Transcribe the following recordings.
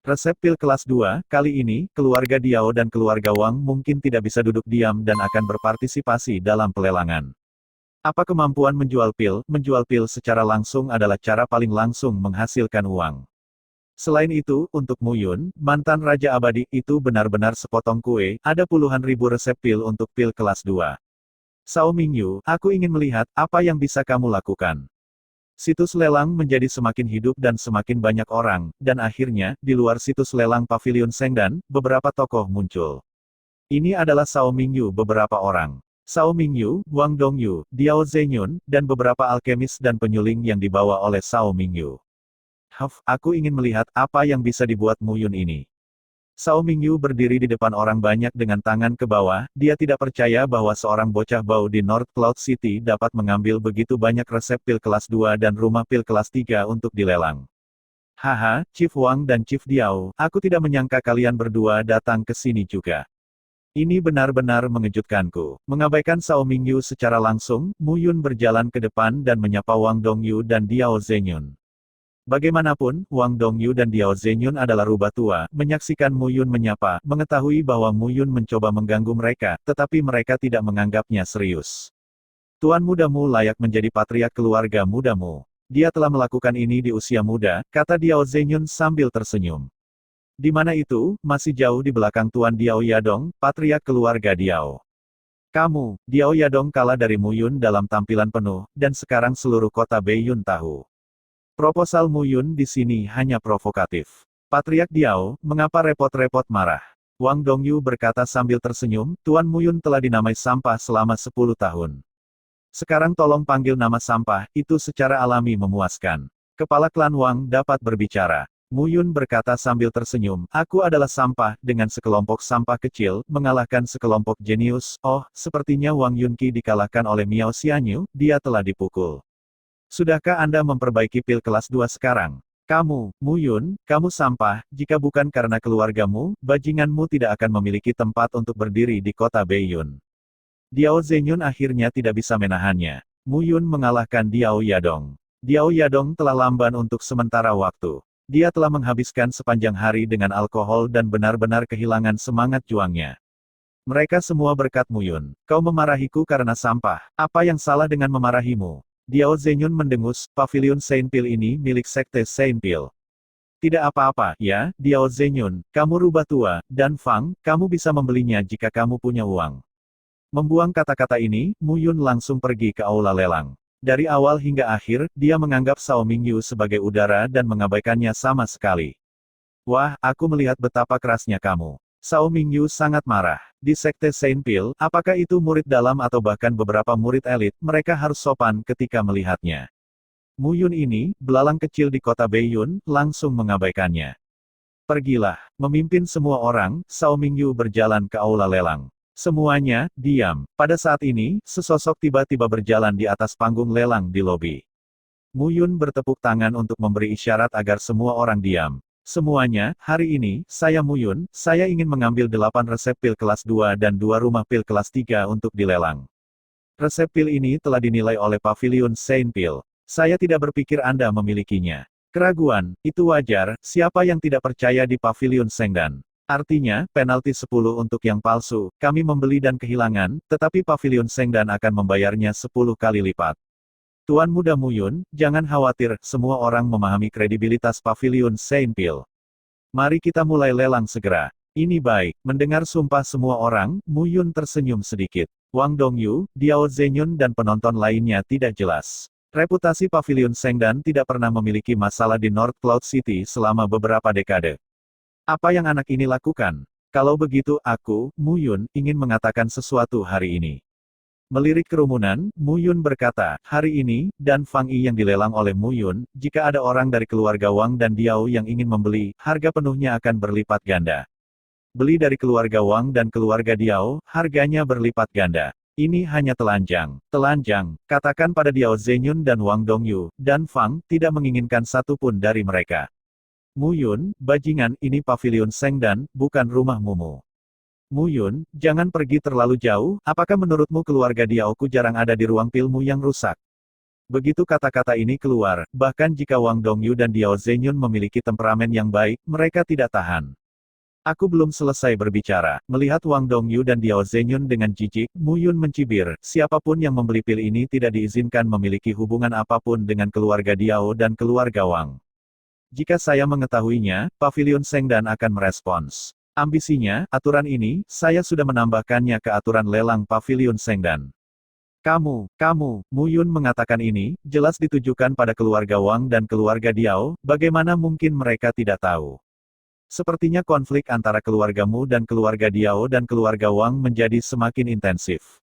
Resep pil kelas 2, kali ini, keluarga Diao dan keluarga Wang mungkin tidak bisa duduk diam dan akan berpartisipasi dalam pelelangan. Apa kemampuan menjual pil? Menjual pil secara langsung adalah cara paling langsung menghasilkan uang. Selain itu, untuk Mu Yun, mantan Raja Abadi, itu benar-benar sepotong kue, ada puluhan ribu resep pil untuk pil kelas 2. Sao Mingyu, aku ingin melihat, apa yang bisa kamu lakukan. Situs lelang menjadi semakin hidup dan semakin banyak orang, dan akhirnya, di luar situs lelang Pavilion Sengdan, beberapa tokoh muncul. Ini adalah Sao Mingyu beberapa orang. Sao Mingyu, Wang Dongyu, Diao Zenyun, dan beberapa alkemis dan penyuling yang dibawa oleh Sao Mingyu. Aku ingin melihat apa yang bisa dibuat Mu Yun ini. Sao Mingyu berdiri di depan orang banyak dengan tangan ke bawah, dia tidak percaya bahwa seorang bocah bau di North Cloud City dapat mengambil begitu banyak resep pil kelas 2 dan rumah pil kelas 3 untuk dilelang. Haha, Chief Wang dan Chief Diao, aku tidak menyangka kalian berdua datang ke sini juga. Ini benar-benar mengejutkanku. Mengabaikan Sao Mingyu secara langsung, Mu Yun berjalan ke depan dan menyapa Wang Dongyu dan Diao Zenyun. Bagaimanapun, Wang Dongyu dan Diao Zenyun adalah rubah tua, menyaksikan Mu Yun menyapa, mengetahui bahwa Mu Yun mencoba mengganggu mereka, tetapi mereka tidak menganggapnya serius. Tuan mudamu layak menjadi patriark keluarga mudamu. Dia telah melakukan ini di usia muda, kata Diao Zenyun sambil tersenyum. Di mana itu, masih jauh di belakang Tuan Diao Yadong, patriark keluarga Diao. Kamu, Diao Yadong kalah dari Mu Yun dalam tampilan penuh, dan sekarang seluruh kota Beiyun tahu. Proposal Mu Yun di sini hanya provokatif. Patriark Diao, mengapa repot-repot marah? Wang Dongyu berkata sambil tersenyum, Tuan Mu Yun telah dinamai sampah selama 10 tahun. Sekarang tolong panggil nama sampah, itu secara alami memuaskan. Kepala klan Wang dapat berbicara. Mu Yun berkata sambil tersenyum, aku adalah sampah, dengan sekelompok sampah kecil, mengalahkan sekelompok jenius. Oh, sepertinya Wang Yunqi dikalahkan oleh Miao Xianyu, dia telah dipukul. Sudahkah Anda memperbaiki pil kelas 2 sekarang? Kamu, Mu Yun, kamu sampah, jika bukan karena keluargamu, bajinganmu tidak akan memiliki tempat untuk berdiri di kota Beiyun. Diao Zenyun akhirnya tidak bisa menahannya. Mu Yun mengalahkan Diao Yadong. Diao Yadong telah lamban untuk sementara waktu. Dia telah menghabiskan sepanjang hari dengan alkohol dan benar-benar kehilangan semangat juangnya. Mereka semua berkat Mu Yun. Kau memarahiku karena sampah. Apa yang salah dengan memarahimu? Diao Zenyun mendengus, Pavilion Saint Pil ini milik Sekte Saint Pil. Tidak apa-apa, ya, Diao Zenyun, kamu rubah tua, dan Fang, kamu bisa membelinya jika kamu punya uang. Membuang kata-kata ini, Mu Yun langsung pergi ke aula lelang. Dari awal hingga akhir, dia menganggap Sao Mingyu sebagai udara dan mengabaikannya sama sekali. Wah, aku melihat betapa kerasnya kamu. Sao Mingyu sangat marah. Di Sekte Saint Pil, apakah itu murid dalam atau bahkan beberapa murid elit, mereka harus sopan ketika melihatnya. Mu Yun ini, belalang kecil di kota Beiyun, langsung mengabaikannya. Pergilah, memimpin semua orang, Sao Mingyu berjalan ke aula lelang. Semuanya, diam. Pada saat ini, sesosok tiba-tiba berjalan di atas panggung lelang di lobi. Mu Yun bertepuk tangan untuk memberi isyarat agar semua orang diam. Semuanya, hari ini, saya Mu Yun, saya ingin mengambil 8 resep pil kelas 2 dan 2 rumah pil kelas 3 untuk dilelang. Resep pil ini telah dinilai oleh Pavilion Saint Pil. Saya tidak berpikir Anda memilikinya. Keraguan, itu wajar, siapa yang tidak percaya di Pavilion Sengdan? Artinya, penalti 10 untuk yang palsu, kami membeli dan kehilangan, tetapi Pavilion Sengdan akan membayarnya 10 kali lipat. Tuan muda Mu Yun, jangan khawatir, semua orang memahami kredibilitas Pavilion Saint Pil. Mari kita mulai lelang segera. Ini baik, mendengar sumpah semua orang, Mu Yun tersenyum sedikit. Wang Dongyu, Diao Zenyun dan penonton lainnya tidak jelas. Reputasi Pavilion Sengdan tidak pernah memiliki masalah di North Cloud City selama beberapa dekade. Apa yang anak ini lakukan? Kalau begitu, aku, Mu Yun, ingin mengatakan sesuatu hari ini. Melirik kerumunan, Mu Yun berkata, hari ini, dan Fang Yi yang dilelang oleh Mu Yun, jika ada orang dari keluarga Wang dan Diao yang ingin membeli, harga penuhnya akan berlipat ganda. Beli dari keluarga Wang dan keluarga Diao, harganya berlipat ganda. Ini hanya telanjang. Telanjang, katakan pada Diao Zenyun dan Wang Dongyu, dan Fang, tidak menginginkan satupun dari mereka. Mu Yun, bajingan, ini Pavilion Sengdan, bukan rumah Mumu. Mu Yun, jangan pergi terlalu jauh, apakah menurutmu keluarga Diaoku jarang ada di ruang pilmu yang rusak? Begitu kata-kata ini keluar, bahkan jika Wang Dongyu dan Diao Zhenyun memiliki temperamen yang baik, mereka tidak tahan. Aku belum selesai berbicara. Melihat Wang Dongyu dan Diao Zhenyun dengan jijik, Mu Yun mencibir, siapapun yang membeli pil ini tidak diizinkan memiliki hubungan apapun dengan keluarga Diao dan keluarga Wang. Jika saya mengetahuinya, Pavilion Sengdan akan merespons. Ambisinya, aturan ini, saya sudah menambahkannya ke aturan lelang Pavilion Sengdan. Kamu, Mu Yun mengatakan ini, jelas ditujukan pada keluarga Wang dan keluarga Diao, bagaimana mungkin mereka tidak tahu. Sepertinya konflik antara keluargamu dan keluarga Diao dan keluarga Wang menjadi semakin intensif.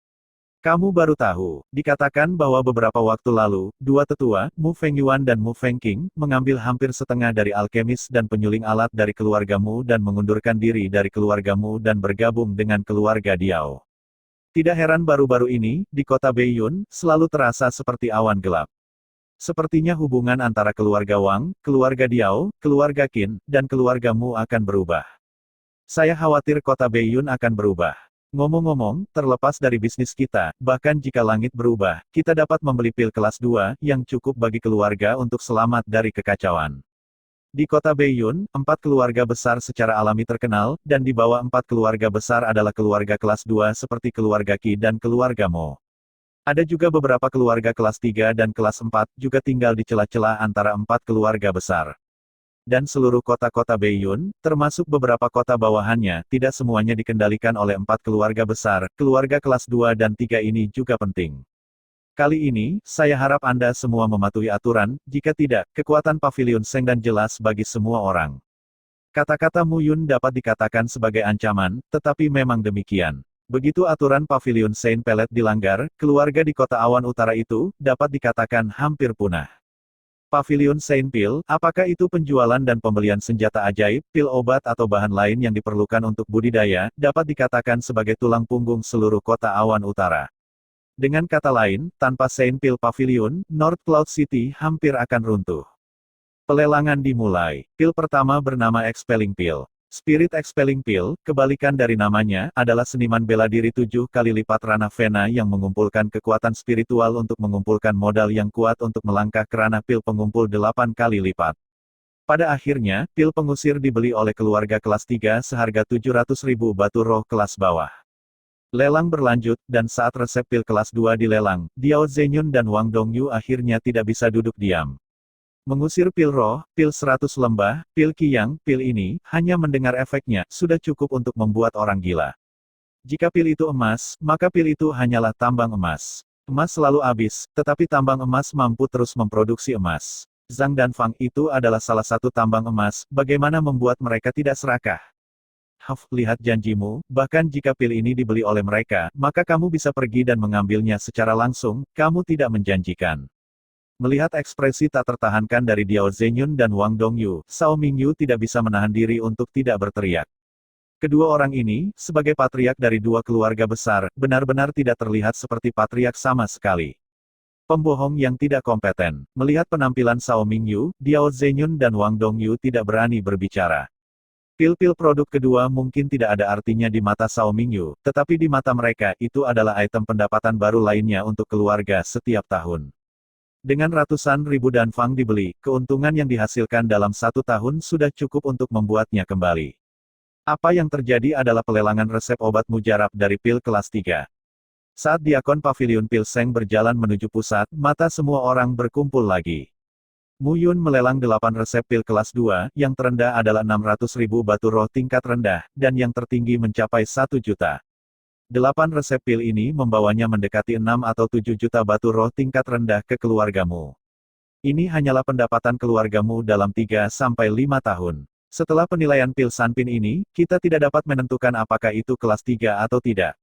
Kamu baru tahu, dikatakan bahwa beberapa waktu lalu, dua tetua, Mu Fengyuan dan Mu Fengqing, mengambil hampir setengah dari alkemis dan penyuling alat dari keluargamu dan mengundurkan diri dari keluargamu dan bergabung dengan keluarga Diao. Tidak heran baru-baru ini, di kota Beiyun, selalu terasa seperti awan gelap. Sepertinya hubungan antara keluarga Wang, keluarga Diao, keluarga Qin, dan keluargamu akan berubah. Saya khawatir kota Beiyun akan berubah. Ngomong-ngomong, terlepas dari bisnis kita, bahkan jika langit berubah, kita dapat membeli pil kelas 2, yang cukup bagi keluarga untuk selamat dari kekacauan. Di kota Beiyun, 4 keluarga besar secara alami terkenal, dan di bawah 4 keluarga besar adalah keluarga kelas 2 seperti keluarga Qi dan keluarga Mo. Ada juga beberapa keluarga kelas 3 dan kelas 4, juga tinggal di celah-celah antara 4 keluarga besar. Dan seluruh kota-kota Beiyun, termasuk beberapa kota bawahannya, tidak semuanya dikendalikan oleh 4 keluarga besar, keluarga kelas 2 dan 3 ini juga penting. Kali ini, saya harap Anda semua mematuhi aturan, jika tidak, kekuatan Pavilion Sengdan jelas bagi semua orang. Kata-kata Mu Yun dapat dikatakan sebagai ancaman, tetapi memang demikian. Begitu aturan Pavilion Saint Pelet dilanggar, keluarga di kota awan utara itu, dapat dikatakan hampir punah. Pavilion Saint Pil, apakah itu penjualan dan pembelian senjata ajaib, pil obat atau bahan lain yang diperlukan untuk budidaya, dapat dikatakan sebagai tulang punggung seluruh kota awan utara. Dengan kata lain, tanpa Saint Pil Pavilion, North Cloud City hampir akan runtuh. Pelelangan dimulai. Pil pertama bernama Expelling Pil. Spirit Expelling Pil, kebalikan dari namanya, adalah seniman bela diri 7 kali lipat ranah Vena yang mengumpulkan kekuatan spiritual untuk mengumpulkan modal yang kuat untuk melangkah ke ranah pil pengumpul 8 kali lipat. Pada akhirnya, pil pengusir dibeli oleh keluarga kelas 3 seharga 700.000 batu roh kelas bawah. Lelang berlanjut, dan saat resep pil kelas 2 dilelang, Diao Zhenyun dan Wang Dongyu akhirnya tidak bisa duduk diam. Mengusir pil roh, pil 100 lembah, pil Qiyang, pil ini, hanya mendengar efeknya, sudah cukup untuk membuat orang gila. Jika pil itu emas, maka pil itu hanyalah tambang emas. Emas selalu habis, tetapi tambang emas mampu terus memproduksi emas. Zhang dan Fang itu adalah salah satu tambang emas, bagaimana membuat mereka tidak serakah? Lihat janjimu, bahkan jika pil ini dibeli oleh mereka, maka kamu bisa pergi dan mengambilnya secara langsung, kamu tidak menjanjikan. Melihat ekspresi tak tertahankan dari Diao Zhenyun dan Wang Dongyu, Cao Mingyu tidak bisa menahan diri untuk tidak berteriak. Kedua orang ini, sebagai patriark dari dua keluarga besar, benar-benar tidak terlihat seperti patriark sama sekali. Pembohong yang tidak kompeten. Melihat penampilan Cao Mingyu, Diao Zhenyun dan Wang Dongyu tidak berani berbicara. Pil-pil produk kedua mungkin tidak ada artinya di mata Cao Mingyu, tetapi di mata mereka, itu adalah item pendapatan baru lainnya untuk keluarga setiap tahun. Dengan ratusan ribu danfang dibeli, keuntungan yang dihasilkan dalam 1 tahun sudah cukup untuk membuatnya kembali. Apa yang terjadi adalah pelelangan resep obat mujarab dari pil kelas 3. Saat Diakon Pavilion Pil Seng berjalan menuju pusat, mata semua orang berkumpul lagi. Mu Yun melelang 8 resep pil kelas 2, yang terendah adalah 600.000 batu roh tingkat rendah, dan yang tertinggi mencapai 1 juta. 8 resep pil ini membawanya mendekati 6 atau 7 juta batu roh tingkat rendah ke keluargamu. Ini hanyalah pendapatan keluargamu dalam 3-5 tahun. Setelah penilaian pil Sanpin ini, kita tidak dapat menentukan apakah itu kelas 3 atau tidak.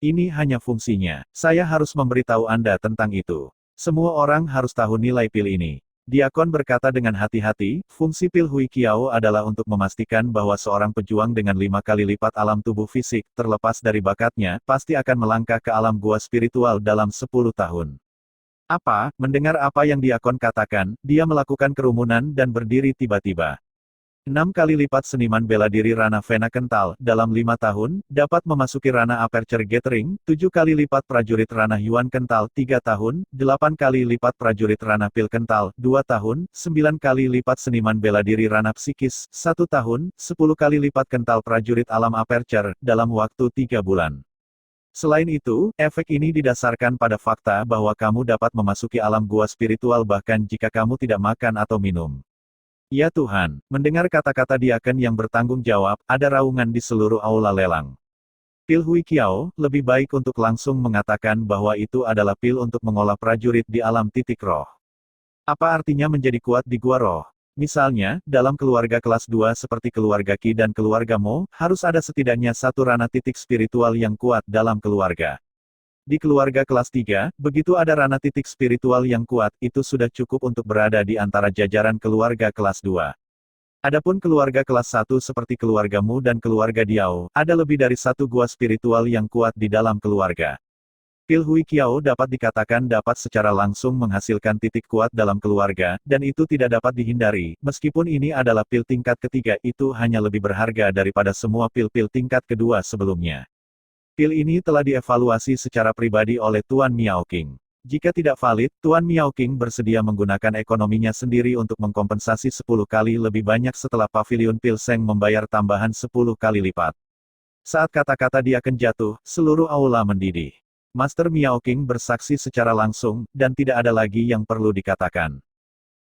Ini hanya fungsinya. Saya harus memberitahu Anda tentang itu. Semua orang harus tahu nilai pil ini. Diakon berkata dengan hati-hati, fungsi pil Hui Kiao adalah untuk memastikan bahwa seorang pejuang dengan 5 kali lipat alam tubuh fisik, terlepas dari bakatnya, pasti akan melangkah ke alam gua spiritual dalam 10 tahun. Apa? Mendengar apa yang Diakon katakan, dia melakukan kerumunan dan berdiri tiba-tiba. 6 kali lipat seniman bela diri ranah Vena Kental, dalam 5 tahun, dapat memasuki ranah Aperture Gathering, 7 kali lipat prajurit ranah Yuan Kental, 3 tahun, 8 kali lipat prajurit ranah Pil Kental, 2 tahun, 9 kali lipat seniman bela diri ranah Psikis, 1 tahun, 10 kali lipat Kental prajurit alam Aperture, dalam waktu 3 bulan. Selain itu, efek ini didasarkan pada fakta bahwa kamu dapat memasuki alam gua spiritual bahkan jika kamu tidak makan atau minum. Ya Tuhan, mendengar kata-kata diaken yang bertanggung jawab, ada raungan di seluruh aula lelang. Pil Hui Kiao, lebih baik untuk langsung mengatakan bahwa itu adalah pil untuk mengolah prajurit di alam titik roh. Apa artinya menjadi kuat di gua roh? Misalnya, dalam keluarga kelas 2 seperti keluarga Qi dan keluarga Mo, harus ada setidaknya satu ranah titik spiritual yang kuat dalam keluarga. Di keluarga kelas 3, begitu ada ranah titik spiritual yang kuat, itu sudah cukup untuk berada di antara jajaran keluarga kelas 2. Adapun keluarga kelas 1 seperti keluarga Mu dan keluarga Diao, ada lebih dari satu gua spiritual yang kuat di dalam keluarga. Pil Hui Kiao dapat dikatakan dapat secara langsung menghasilkan titik kuat dalam keluarga, dan itu tidak dapat dihindari, meskipun ini adalah pil tingkat ketiga itu hanya lebih berharga daripada semua pil-pil tingkat kedua sebelumnya. Pil ini telah dievaluasi secara pribadi oleh Tuan Miaoqing. Jika tidak valid, Tuan Miaoqing bersedia menggunakan ekonominya sendiri untuk mengkompensasi 10 kali lebih banyak setelah Pavilion Pil Seng membayar tambahan 10 kali lipat. Saat kata-kata diaken jatuh, seluruh aula mendidih. Master Miaoqing bersaksi secara langsung, dan tidak ada lagi yang perlu dikatakan.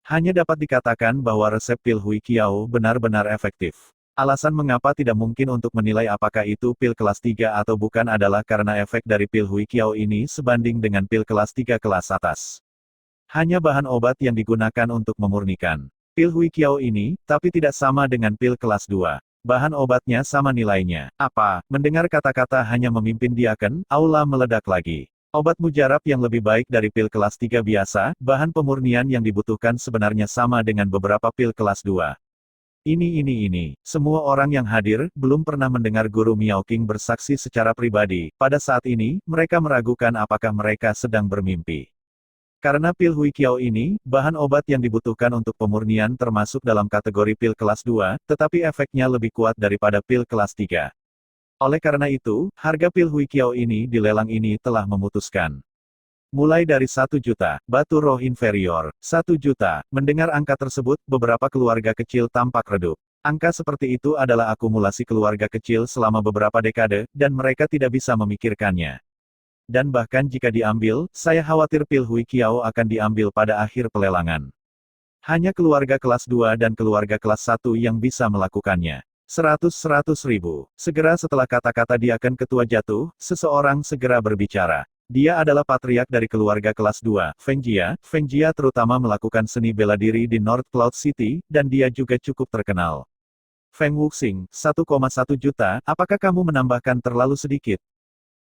Hanya dapat dikatakan bahwa resep pil Hui Kiao benar-benar efektif. Alasan mengapa tidak mungkin untuk menilai apakah itu pil kelas 3 atau bukan adalah karena efek dari pil Hui Kiao ini sebanding dengan pil kelas 3 kelas atas. Hanya bahan obat yang digunakan untuk memurnikan pil Hui Kiao ini, tapi tidak sama dengan pil kelas 2. Bahan obatnya sama nilainya. Apa? Mendengar kata-kata hanya memimpin diaken, aula meledak lagi. Obat mujarab yang lebih baik dari pil kelas 3 biasa, bahan pemurnian yang dibutuhkan sebenarnya sama dengan beberapa pil kelas 2. Ini. Semua orang yang hadir, belum pernah mendengar Guru Miaoqing bersaksi secara pribadi. Pada saat ini, mereka meragukan apakah mereka sedang bermimpi. Karena pil Hui Kiao ini, bahan obat yang dibutuhkan untuk pemurnian termasuk dalam kategori pil kelas 2, tetapi efeknya lebih kuat daripada pil kelas 3. Oleh karena itu, harga pil Hui Kiao ini di lelang ini telah memutuskan. Mulai dari 1 juta, batu roh inferior, 1 juta, mendengar angka tersebut, beberapa keluarga kecil tampak redup. Angka seperti itu adalah akumulasi keluarga kecil selama beberapa dekade, dan mereka tidak bisa memikirkannya. Dan bahkan jika diambil, saya khawatir pil Hui Kiao akan diambil pada akhir pelelangan. Hanya keluarga kelas 2 dan keluarga kelas 1 yang bisa melakukannya. 100 ribu. Segera setelah kata-kata diaken ketua jatuh, seseorang segera berbicara. Dia adalah patriark dari keluarga kelas 2, Feng Jia. Feng Jia terutama melakukan seni bela diri di North Cloud City, dan dia juga cukup terkenal. Feng Wuxing, 1,1 juta, apakah kamu menambahkan terlalu sedikit?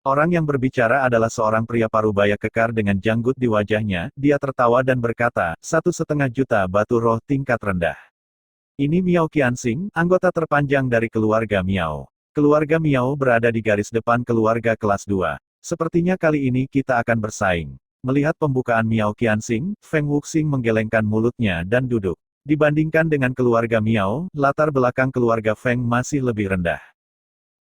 Orang yang berbicara adalah seorang pria parubaya kekar dengan janggut di wajahnya, dia tertawa dan berkata, 1,5 juta batu roh tingkat rendah. Ini Miao Qianxing, anggota terpanjang dari keluarga Miao. Keluarga Miao berada di garis depan keluarga kelas 2. Sepertinya kali ini kita akan bersaing. Melihat pembukaan Miao Qianxing, Feng Wuxing menggelengkan mulutnya dan duduk. Dibandingkan dengan keluarga Miao, latar belakang keluarga Feng masih lebih rendah.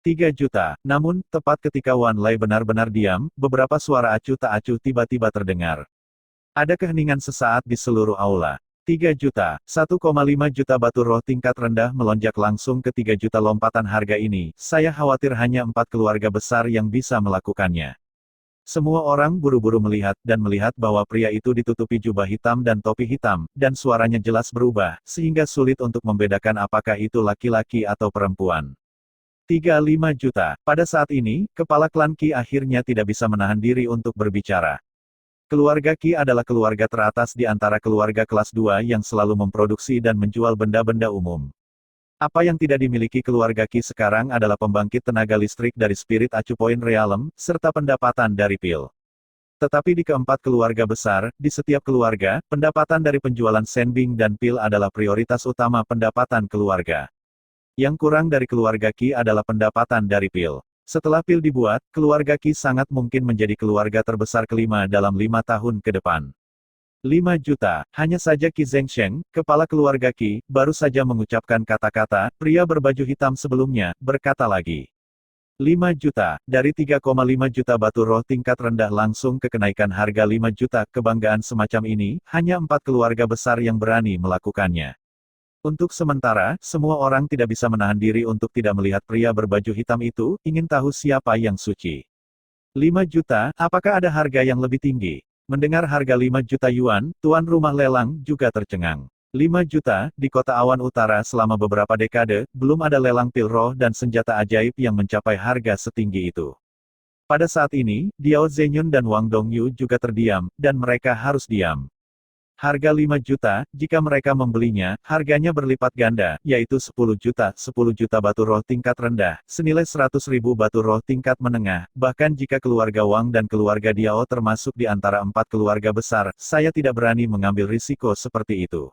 3 juta. Namun, tepat ketika Wan Lei benar-benar diam, beberapa suara acuh tak acuh tiba-tiba terdengar. Ada keheningan sesaat di seluruh aula. 3 juta, 1,5 juta batu roh tingkat rendah melonjak langsung ke 3 juta lompatan harga ini, saya khawatir hanya 4 keluarga besar yang bisa melakukannya. Semua orang buru-buru melihat, dan melihat bahwa pria itu ditutupi jubah hitam dan topi hitam, dan suaranya jelas berubah, sehingga sulit untuk membedakan apakah itu laki-laki atau perempuan. 35 juta. Pada saat ini, kepala klan Qi akhirnya tidak bisa menahan diri untuk berbicara. Keluarga Qi adalah keluarga teratas di antara keluarga kelas 2 yang selalu memproduksi dan menjual benda-benda umum. Apa yang tidak dimiliki keluarga Qi sekarang adalah pembangkit tenaga listrik dari Spirit Acu Point Realm, serta pendapatan dari pil. Tetapi di keempat keluarga besar, di setiap keluarga, pendapatan dari penjualan senbing dan pil adalah prioritas utama pendapatan keluarga. Yang kurang dari keluarga Qi adalah pendapatan dari pil. Setelah pil dibuat, keluarga Qi sangat mungkin menjadi keluarga terbesar kelima dalam 5 tahun ke depan. 5 juta. Hanya saja Qi Zhengsheng, kepala keluarga Qi, baru saja mengucapkan kata-kata, pria berbaju hitam sebelumnya, berkata lagi. 5 juta. Dari 3,5 juta batu roh tingkat rendah langsung ke kenaikan harga 5 juta. Kebanggaan semacam ini, hanya 4 keluarga besar yang berani melakukannya. Untuk sementara, semua orang tidak bisa menahan diri untuk tidak melihat pria berbaju hitam itu, ingin tahu siapa yang suci. 5 juta, apakah ada harga yang lebih tinggi? Mendengar harga 5 juta yuan, tuan rumah lelang juga tercengang. 5 juta, di kota Awan Utara selama beberapa dekade, belum ada lelang pil roh dan senjata ajaib yang mencapai harga setinggi itu. Pada saat ini, Diao Zhenyun dan Wang Dongyu juga terdiam, dan mereka harus diam. Harga 5 juta, jika mereka membelinya, harganya berlipat ganda, yaitu 10 juta batu roh tingkat rendah, senilai 100.000 batu roh tingkat menengah, bahkan jika keluarga Wang dan keluarga Diao termasuk di antara 4 keluarga besar, saya tidak berani mengambil risiko seperti itu.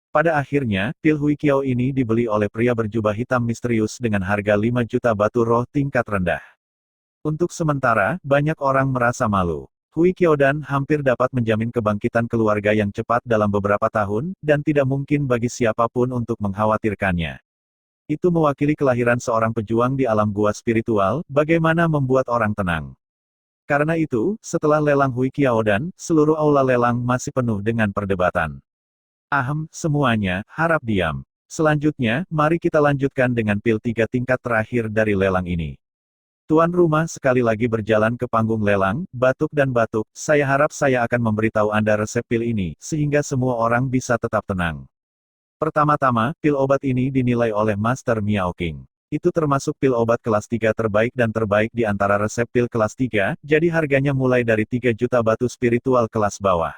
Pada akhirnya, pil Hui Qiao ini dibeli oleh pria berjubah hitam misterius dengan harga 5 juta batu roh tingkat rendah. Untuk sementara, banyak orang merasa malu. Hui Qiaodan hampir dapat menjamin kebangkitan keluarga yang cepat dalam beberapa tahun, dan tidak mungkin bagi siapapun untuk mengkhawatirkannya. Itu mewakili kelahiran seorang pejuang di alam gua spiritual, bagaimana membuat orang tenang. Karena itu, setelah lelang Hui Qiaodan, seluruh aula lelang masih penuh dengan perdebatan. Semuanya, harap diam. Selanjutnya, mari kita lanjutkan dengan pil 3 tingkat terakhir dari lelang ini. Tuan rumah sekali lagi berjalan ke panggung lelang, batuk dan batuk, saya harap saya akan memberitahu Anda resep pil ini, sehingga semua orang bisa tetap tenang. Pertama-tama, pil obat ini dinilai oleh Master Miao Qing. Itu termasuk pil obat kelas 3 terbaik dan terbaik di antara resep pil kelas 3, jadi harganya mulai dari 3 juta batu spiritual kelas bawah.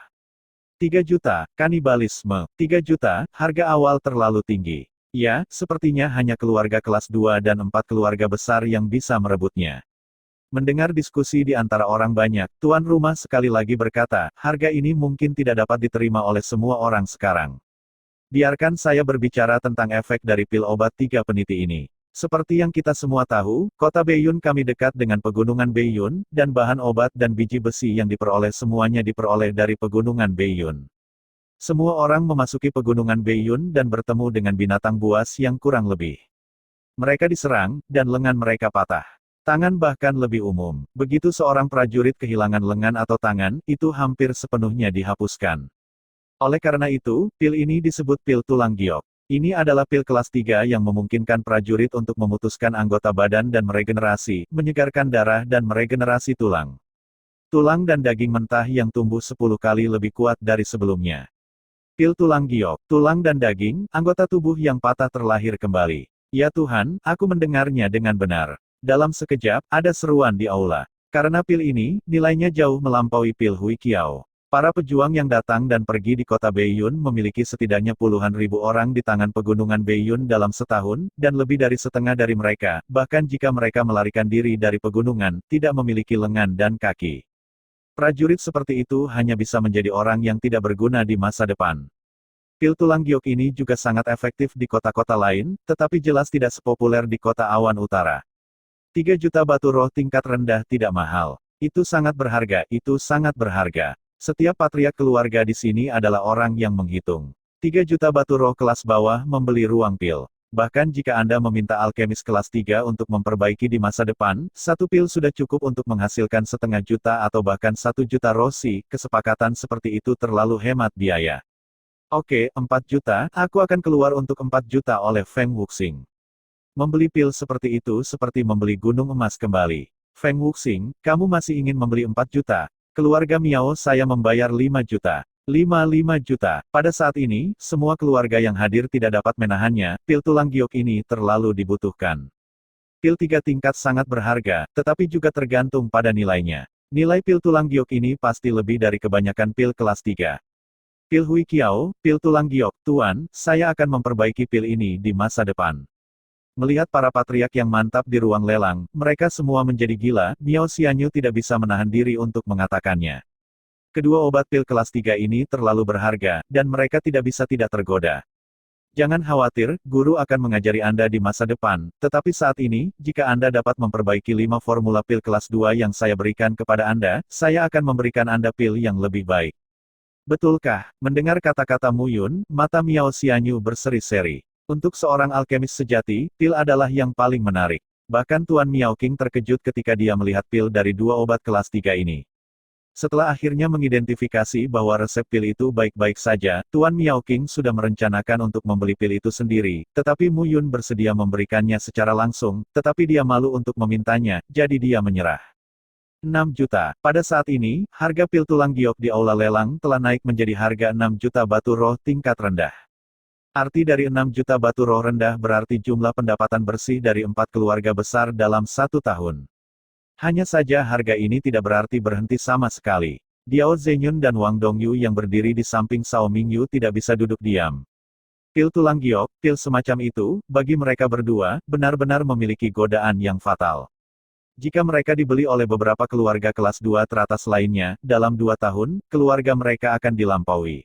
3 juta, kanibalisme, 3 juta, harga awal terlalu tinggi. Ya, sepertinya hanya keluarga kelas 2 dan 4 keluarga besar yang bisa merebutnya. Mendengar diskusi di antara orang banyak, tuan rumah sekali lagi berkata, harga ini mungkin tidak dapat diterima oleh semua orang sekarang. Biarkan saya berbicara tentang efek dari pil obat 3 peniti ini. Seperti yang kita semua tahu, kota Beiyun kami dekat dengan pegunungan Beiyun, dan bahan obat dan biji besi yang diperoleh semuanya diperoleh dari pegunungan Beiyun. Semua orang memasuki pegunungan Beiyun dan bertemu dengan binatang buas yang kurang lebih. Mereka diserang, dan lengan mereka patah. Tangan bahkan lebih umum. Begitu seorang prajurit kehilangan lengan atau tangan, itu hampir sepenuhnya dihapuskan. Oleh karena itu, pil ini disebut pil tulang giok. Ini adalah pil kelas 3 yang memungkinkan prajurit untuk memutuskan anggota badan dan meregenerasi, menyegarkan darah dan meregenerasi tulang. Tulang dan daging mentah yang tumbuh 10 kali lebih kuat dari sebelumnya. Pil tulang giok, tulang dan daging, anggota tubuh yang patah terlahir kembali. Ya Tuhan, aku mendengarnya dengan benar. Dalam sekejap, ada seruan di aula. Karena pil ini, nilainya jauh melampaui pil Hui Qiao. Para pejuang yang datang dan pergi di kota Beiyun memiliki setidaknya puluhan ribu orang di tangan pegunungan Beiyun dalam setahun, dan lebih dari setengah dari mereka, bahkan jika mereka melarikan diri dari pegunungan, tidak memiliki lengan dan kaki. Prajurit seperti itu hanya bisa menjadi orang yang tidak berguna di masa depan. Pil tulang giok ini juga sangat efektif di kota-kota lain, tetapi jelas tidak sepopuler di kota Awan Utara. 3 juta batu roh tingkat rendah tidak mahal. Itu sangat berharga, itu sangat berharga. Setiap patriark keluarga di sini adalah orang yang menghitung. 3 juta batu roh kelas bawah membeli ruang pil. Bahkan jika Anda meminta alkemis kelas 3 untuk memperbaiki di masa depan, 1 pil sudah cukup untuk menghasilkan setengah juta atau bahkan 1 juta rosi, kesepakatan seperti itu terlalu hemat biaya. Oke, 4 juta, aku akan keluar untuk 4 juta oleh Feng Wuxing. Membeli pil seperti itu seperti membeli gunung emas kembali. Feng Wuxing, kamu masih ingin membeli 4 juta? Keluarga Miao saya membayar 5 juta. 5 juta. Pada saat ini, semua keluarga yang hadir tidak dapat menahannya, pil tulang giok ini terlalu dibutuhkan. Pil 3 tingkat sangat berharga, tetapi juga tergantung pada nilainya. Nilai pil tulang giok ini pasti lebih dari kebanyakan pil kelas 3. Pil Hui Qiao, pil tulang giok, Tuan, saya akan memperbaiki pil ini di masa depan. Melihat para patriark yang mantap di ruang lelang, mereka semua menjadi gila, Miao Xianyu tidak bisa menahan diri untuk mengatakannya. Kedua obat pil kelas 3 ini terlalu berharga, dan mereka tidak bisa tidak tergoda. Jangan khawatir, guru akan mengajari Anda di masa depan, tetapi saat ini, jika Anda dapat memperbaiki 5 formula pil kelas 2 yang saya berikan kepada Anda, saya akan memberikan Anda pil yang lebih baik. Betulkah? Mendengar kata-kata Mu Yun, mata Miao Xianyu berseri-seri. Untuk seorang alkemis sejati, pil adalah yang paling menarik. Bahkan Tuan Miao Qing terkejut ketika dia melihat pil dari dua obat kelas 3 ini. Setelah akhirnya mengidentifikasi bahwa resep pil itu baik-baik saja, Tuan Miao Qing sudah merencanakan untuk membeli pil itu sendiri, tetapi Mu Yun bersedia memberikannya secara langsung, tetapi dia malu untuk memintanya, jadi dia menyerah. 6 juta. Pada saat ini, harga pil tulang giok di aula lelang telah naik menjadi harga 6 juta batu roh tingkat rendah. Arti dari 6 juta batu roh rendah berarti jumlah pendapatan bersih dari 4 keluarga besar dalam 1 tahun. Hanya saja harga ini tidak berarti berhenti sama sekali. Diao Zhenyun dan Wang Dongyu yang berdiri di samping Cao Mingyu tidak bisa duduk diam. Pil tulang giok, pil semacam itu, bagi mereka berdua, benar-benar memiliki godaan yang fatal. Jika mereka dibeli oleh beberapa keluarga kelas 2 teratas lainnya, dalam 2 tahun, keluarga mereka akan dilampaui.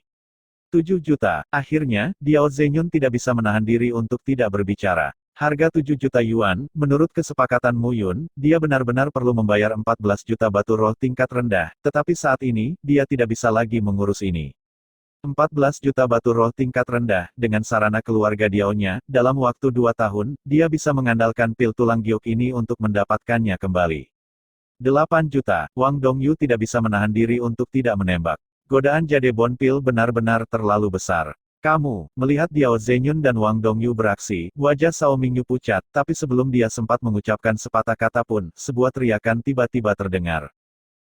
7 juta. Akhirnya, Diao Zhenyun tidak bisa menahan diri untuk tidak berbicara. Harga 7 juta yuan, menurut kesepakatan Mu Yun, dia benar-benar perlu membayar 14 juta batu roh tingkat rendah, tetapi saat ini, dia tidak bisa lagi mengurus ini. 14 juta batu roh tingkat rendah, dengan sarana keluarga Diao-nya, dalam waktu 2 tahun, dia bisa mengandalkan pil tulang giok ini untuk mendapatkannya kembali. 8 juta. Wang Dongyu tidak bisa menahan diri untuk tidak menembak. Godaan Jade Bon Pil benar-benar terlalu besar. Kamu, melihat Diao Zhenyun dan Wang Dongyu beraksi, wajah Cao Mingyu pucat, tapi sebelum dia sempat mengucapkan sepatah kata pun, sebuah teriakan tiba-tiba terdengar.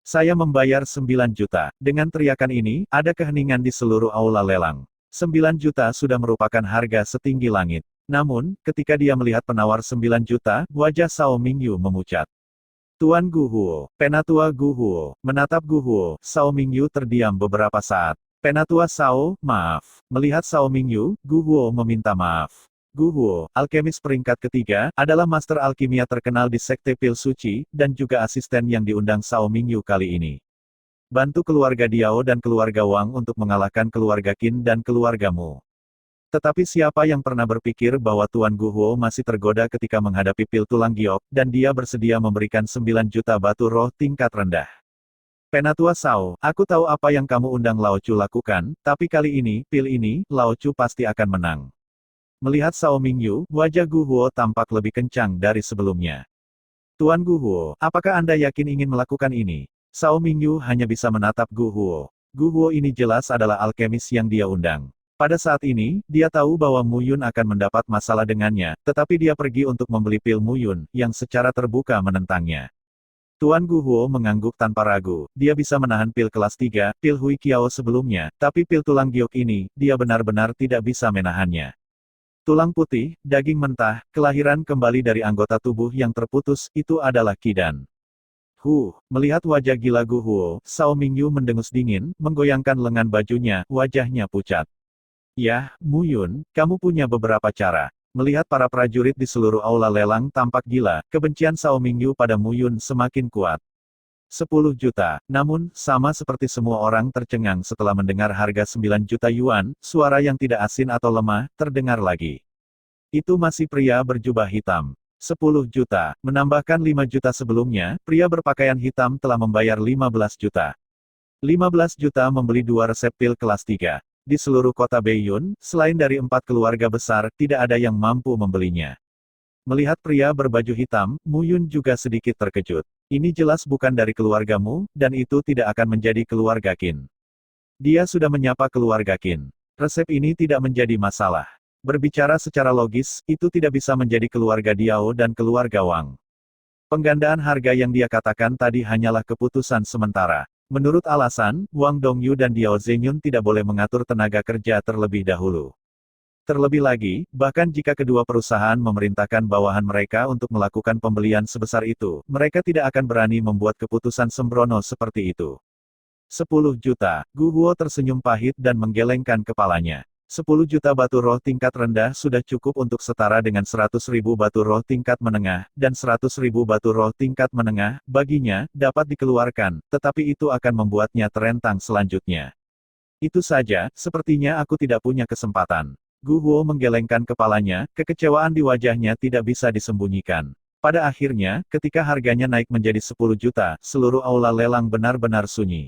Saya membayar 9 juta. Dengan teriakan ini, ada keheningan di seluruh aula lelang. 9 juta sudah merupakan harga setinggi langit. Namun, ketika dia melihat penawar 9 juta, wajah Cao Mingyu memucat. Tuan Guhuo, Penatua Guhuo, menatap Guhuo, Cao Mingyu terdiam beberapa saat. Penatua Cao, maaf. Melihat Cao Mingyu, Guhuo meminta maaf. Guhuo, alkemis peringkat ketiga, adalah master alkimia terkenal di Sekte Pil Suci, dan juga asisten yang diundang Cao Mingyu kali ini. Bantu keluarga Diao dan keluarga Wang untuk mengalahkan keluarga Qin dan keluargamu. Tetapi siapa yang pernah berpikir bahwa Tuan Guhuo masih tergoda ketika menghadapi pil tulang giok, dan dia bersedia memberikan 9 juta batu roh tingkat rendah. Penatua Cao, aku tahu apa yang kamu undang Lao Chu lakukan, tapi kali ini, pil ini, Lao Chu pasti akan menang. Melihat Cao Mingyu, wajah Guhuo tampak lebih kencang dari sebelumnya. Tuan Guhuo, apakah Anda yakin ingin melakukan ini? Cao Mingyu hanya bisa menatap Guhuo. Guhuo ini jelas adalah alkemis yang dia undang. Pada saat ini, dia tahu bahwa Mu Yun akan mendapat masalah dengannya, tetapi dia pergi untuk membeli pil Mu Yun, yang secara terbuka menentangnya. Tuan Guhuo mengangguk tanpa ragu, dia bisa menahan pil kelas 3, pil Hui Kiao sebelumnya, tapi pil tulang giok ini, dia benar-benar tidak bisa menahannya. Tulang putih, daging mentah, kelahiran kembali dari anggota tubuh yang terputus, itu adalah Qidan. Melihat wajah gila Guhuo, Cao Mingyu mendengus dingin, menggoyangkan lengan bajunya, wajahnya pucat. Yah, Mu Yun, kamu punya beberapa cara. Melihat para prajurit di seluruh aula lelang tampak gila, kebencian Cao Mingyu pada Mu Yun semakin kuat. 10 juta. Namun, sama seperti semua orang tercengang setelah mendengar harga 9 juta yuan, suara yang tidak asin atau lemah, terdengar lagi. Itu masih pria berjubah hitam. 10 juta. Menambahkan 5 juta sebelumnya, pria berpakaian hitam telah membayar 15 juta. 15 juta membeli 2 resep pil kelas 3. Di seluruh kota Beiyun, selain dari 4 keluarga besar, tidak ada yang mampu membelinya. Melihat pria berbaju hitam, Mu Yun juga sedikit terkejut. Ini jelas bukan dari keluargamu, dan itu tidak akan menjadi keluarga Qin. Dia sudah menyapa keluarga Qin. Resep ini tidak menjadi masalah. Berbicara secara logis, itu tidak bisa menjadi keluarga Diao dan keluarga Wang. Penggandaan harga yang dia katakan tadi hanyalah keputusan sementara. Menurut alasan, Wang Dongyu dan Diao Zhenyun tidak boleh mengatur tenaga kerja terlebih dahulu. Terlebih lagi, bahkan jika kedua perusahaan memerintahkan bawahan mereka untuk melakukan pembelian sebesar itu, mereka tidak akan berani membuat keputusan sembrono seperti itu. 10 juta, Guhuo tersenyum pahit dan menggelengkan kepalanya. 10 juta batu roh tingkat rendah sudah cukup untuk setara dengan 100.000 batu roh tingkat menengah, dan 100.000 batu roh tingkat menengah, baginya, dapat dikeluarkan, tetapi itu akan membuatnya terentang selanjutnya. Itu saja, sepertinya aku tidak punya kesempatan. Guhuo menggelengkan kepalanya, kekecewaan di wajahnya tidak bisa disembunyikan. Pada akhirnya, ketika harganya naik menjadi 10 juta, seluruh aula lelang benar-benar sunyi.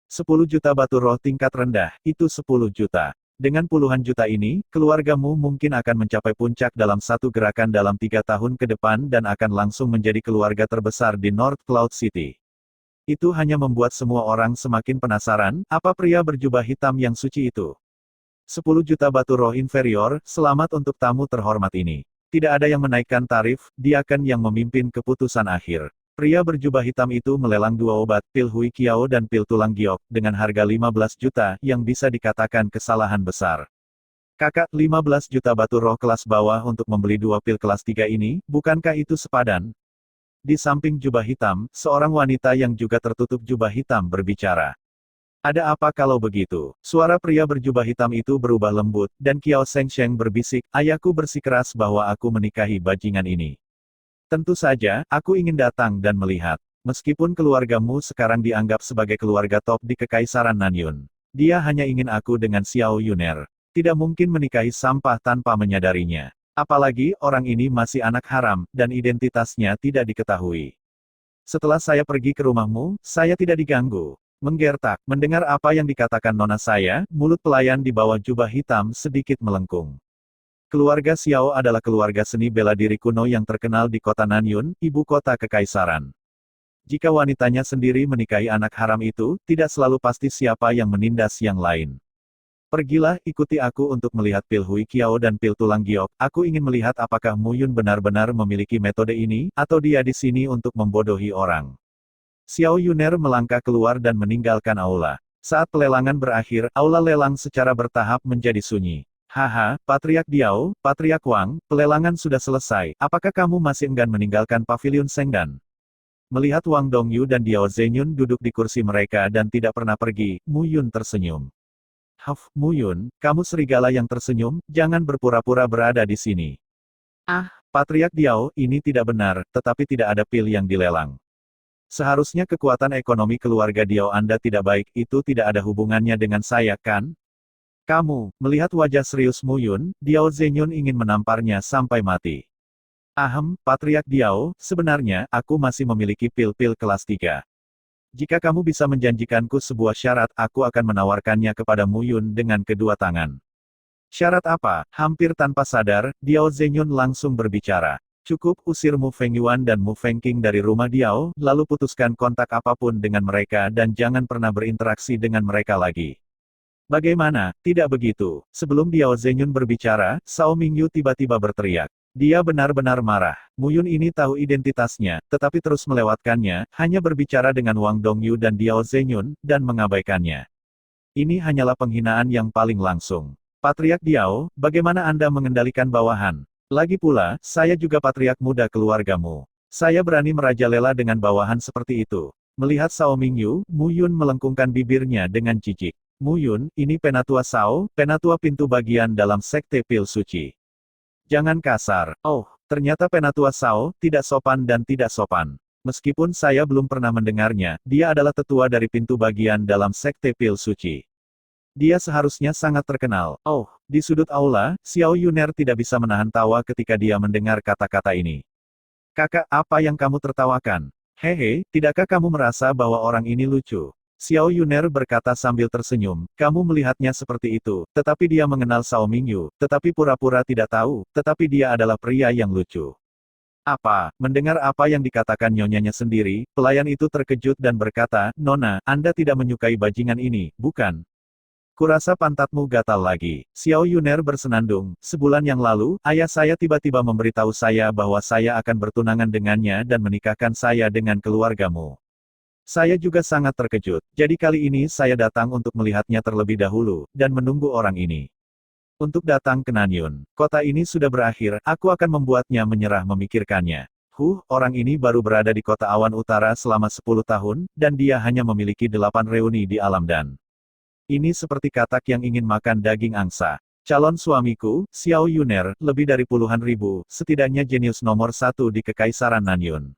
10 juta batu roh tingkat rendah, itu 10 juta. Dengan puluhan juta ini, keluargamu mungkin akan mencapai puncak dalam satu gerakan dalam 3 tahun ke depan dan akan langsung menjadi keluarga terbesar di North Cloud City. Itu hanya membuat semua orang semakin penasaran, apa pria berjubah hitam yang suci itu? 10 juta batu roh inferior, selamat untuk tamu terhormat ini. Tidak ada yang menaikkan tarif, dia kan yang memimpin keputusan akhir. Pria berjubah hitam itu melelang 2 obat, pil Hui Kiao dan pil tulang giok, dengan harga 15 juta, yang bisa dikatakan kesalahan besar. Kakak, 15 juta batu roh kelas bawah untuk membeli 2 pil kelas 3 ini, bukankah itu sepadan? Di samping jubah hitam, seorang wanita yang juga tertutup jubah hitam berbicara. Ada apa kalau begitu? Suara pria berjubah hitam itu berubah lembut, dan Kiao Shengsheng berbisik, ayahku bersikeras bahwa aku menikahi bajingan ini. Tentu saja, aku ingin datang dan melihat. Meskipun keluargamu sekarang dianggap sebagai keluarga top di Kekaisaran Nanyun. Dia hanya ingin aku dengan Xiao Yuner. Tidak mungkin menikahi sampah tanpa menyadarinya. Apalagi, orang ini masih anak haram, dan identitasnya tidak diketahui. Setelah saya pergi ke rumahmu, saya tidak diganggu. Menggertak, mendengar apa yang dikatakan nona saya, mulut pelayan di bawah jubah hitam sedikit melengkung. Keluarga Xiao adalah keluarga seni bela diri kuno yang terkenal di kota Nanyun, ibu kota kekaisaran. Jika wanitanya sendiri menikahi anak haram itu, tidak selalu pasti siapa yang menindas yang lain. Pergilah, ikuti aku untuk melihat pil Hui Kiao dan pil tulang giok. Aku ingin melihat apakah Mu Yun benar-benar memiliki metode ini, atau dia di sini untuk membodohi orang. Xiao Yuner melangkah keluar dan meninggalkan aula. Saat pelelangan berakhir, aula lelang secara bertahap menjadi sunyi. Haha, Patriark Diao, Patriark Wang, pelelangan sudah selesai, apakah kamu masih enggan meninggalkan paviliun Sengdan? Melihat Wang Dongyu dan Diao Zenyun duduk di kursi mereka dan tidak pernah pergi, Mu Yun tersenyum. Haf, Mu Yun, kamu serigala yang tersenyum, jangan berpura-pura berada di sini. Ah, Patriark Diao, ini tidak benar, tetapi tidak ada pil yang dilelang. Seharusnya kekuatan ekonomi keluarga Diao Anda tidak baik, itu tidak ada hubungannya dengan saya, kan? Kamu, melihat wajah serius Mu Yun, Diao Zenyun ingin menamparnya sampai mati. Ahem, Patriark Diao, sebenarnya, aku masih memiliki pil-pil kelas 3. Jika kamu bisa menjanjikanku sebuah syarat, aku akan menawarkannya kepada Mu Yun dengan kedua tangan. Syarat apa? Hampir tanpa sadar, Diao Zenyun langsung berbicara. Cukup usir Mu Fengyuan dan Mu Fengqing dari rumah Diao, lalu putuskan kontak apapun dengan mereka dan jangan pernah berinteraksi dengan mereka lagi. Bagaimana, tidak begitu? Sebelum Diao Zenyun berbicara, Sao Mingyu tiba-tiba berteriak. Dia benar-benar marah. Mu Yun ini tahu identitasnya, tetapi terus melewatkannya, hanya berbicara dengan Wang Dongyu dan Diao Zenyun, dan mengabaikannya. Ini hanyalah penghinaan yang paling langsung. Patriark Diao, bagaimana Anda mengendalikan bawahan? Lagi pula, saya juga patriark muda keluargamu. Saya berani merajalela dengan bawahan seperti itu. Melihat Sao Mingyu, Mu Yun melengkungkan bibirnya dengan jijik. Mu Yun, ini penatua Sao, penatua pintu bagian dalam sekte pil suci. Jangan kasar. Oh, ternyata penatua Sao, tidak sopan dan tidak sopan. Meskipun saya belum pernah mendengarnya, dia adalah tetua dari pintu bagian dalam sekte pil suci. Dia seharusnya sangat terkenal. Oh, di sudut aula, Xiao Yuner tidak bisa menahan tawa ketika dia mendengar kata-kata ini. Kakak, apa yang kamu tertawakan? Hehe, tidakkah kamu merasa bahwa orang ini lucu? Xiao Yuner berkata sambil tersenyum, kamu melihatnya seperti itu, tetapi dia mengenal Sao Mingyu, tetapi pura-pura tidak tahu, tetapi dia adalah pria yang lucu. Apa? Mendengar apa yang dikatakan nyonyanya sendiri, pelayan itu terkejut dan berkata, Nona, Anda tidak menyukai bajingan ini, bukan? Kurasa pantatmu gatal lagi. Xiao Yuner bersenandung, sebulan yang lalu, ayah saya tiba-tiba memberitahu saya bahwa saya akan bertunangan dengannya dan menikahkan saya dengan keluargamu. Saya juga sangat terkejut, jadi kali ini saya datang untuk melihatnya terlebih dahulu, dan menunggu orang ini. Untuk datang ke Nanyun. Kota ini sudah berakhir, aku akan membuatnya menyerah memikirkannya. Orang ini baru berada di kota awan utara selama 10 tahun, dan dia hanya memiliki 8 reuni di alam dan. Ini seperti katak yang ingin makan daging angsa. Calon suamiku, Xiao Yuner, lebih dari puluhan ribu, setidaknya jenius nomor 1 di Kekaisaran Nanyun.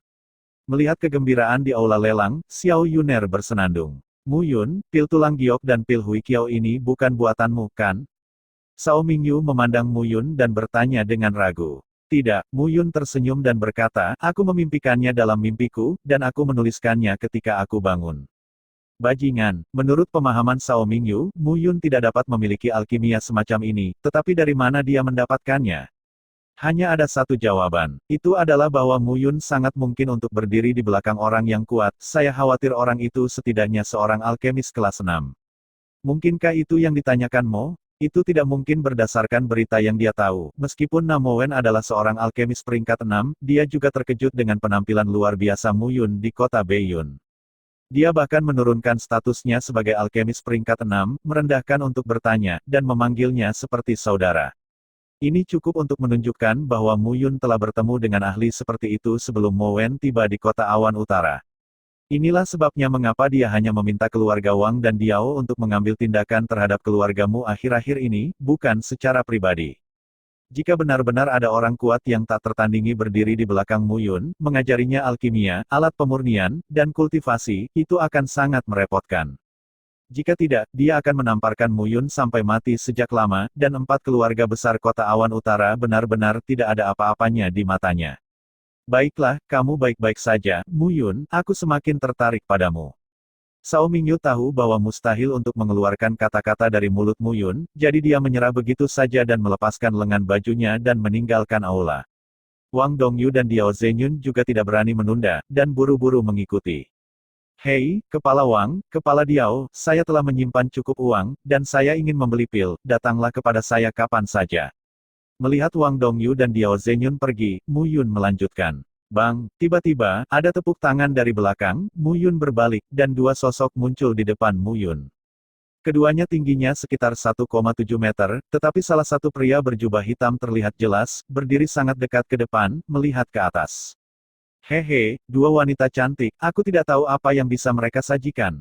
Melihat kegembiraan di aula lelang, Xiao Yuner bersenandung. Mu Yun, pil tulang giok dan pil Hui Kiao ini bukan buatanmu, kan? Sao Mingyu memandang Mu Yun dan bertanya dengan ragu. Tidak, Mu Yun tersenyum dan berkata, aku memimpikannya dalam mimpiku, dan aku menuliskannya ketika aku bangun. Bajingan, menurut pemahaman Sao Mingyu, Mu Yun tidak dapat memiliki alkimia semacam ini, tetapi dari mana dia mendapatkannya? Hanya ada satu jawaban, itu adalah bahwa Mu Yun sangat mungkin untuk berdiri di belakang orang yang kuat, saya khawatir orang itu setidaknya seorang alkemis kelas 6. Mungkinkah itu yang ditanyakan Mo? Itu tidak mungkin berdasarkan berita yang dia tahu. Meskipun Namowen adalah seorang alkemis peringkat 6, dia juga terkejut dengan penampilan luar biasa Mu Yun di kota Beiyun. Dia bahkan menurunkan statusnya sebagai alkemis peringkat 6, merendahkan untuk bertanya, dan memanggilnya seperti saudara. Ini cukup untuk menunjukkan bahwa Mu Yun telah bertemu dengan ahli seperti itu sebelum Mo Wen tiba di kota awan utara. Inilah sebabnya mengapa dia hanya meminta keluarga Wang dan Diao untuk mengambil tindakan terhadap keluargamu akhir-akhir ini, bukan secara pribadi. Jika benar-benar ada orang kuat yang tak tertandingi berdiri di belakang Mu Yun, mengajarinya alkimia, alat pemurnian, dan kultivasi, itu akan sangat merepotkan. Jika tidak, dia akan menamparkan Mu Yun sampai mati sejak lama, dan 4 keluarga besar kota awan utara benar-benar tidak ada apa-apanya di matanya. Baiklah, kamu baik-baik saja, Mu Yun, aku semakin tertarik padamu. Sao Mingyu tahu bahwa mustahil untuk mengeluarkan kata-kata dari mulut Mu Yun, jadi dia menyerah begitu saja dan melepaskan lengan bajunya dan meninggalkan aula. Wang Dongyu dan Diao Zhenyun juga tidak berani menunda, dan buru-buru mengikuti. Hei, Kepala Wang, Kepala Diao, saya telah menyimpan cukup uang, dan saya ingin membeli pil, datanglah kepada saya kapan saja. Melihat Wang Dongyu dan Diao Zhenyun pergi, Mu Yun melanjutkan. Bang, tiba-tiba, ada tepuk tangan dari belakang, Mu Yun berbalik, dan 2 sosok muncul di depan Mu Yun. Keduanya tingginya sekitar 1,7 meter, tetapi salah satu pria berjubah hitam terlihat jelas, berdiri sangat dekat ke depan, melihat ke atas. Hehe, 2 wanita cantik, aku tidak tahu apa yang bisa mereka sajikan.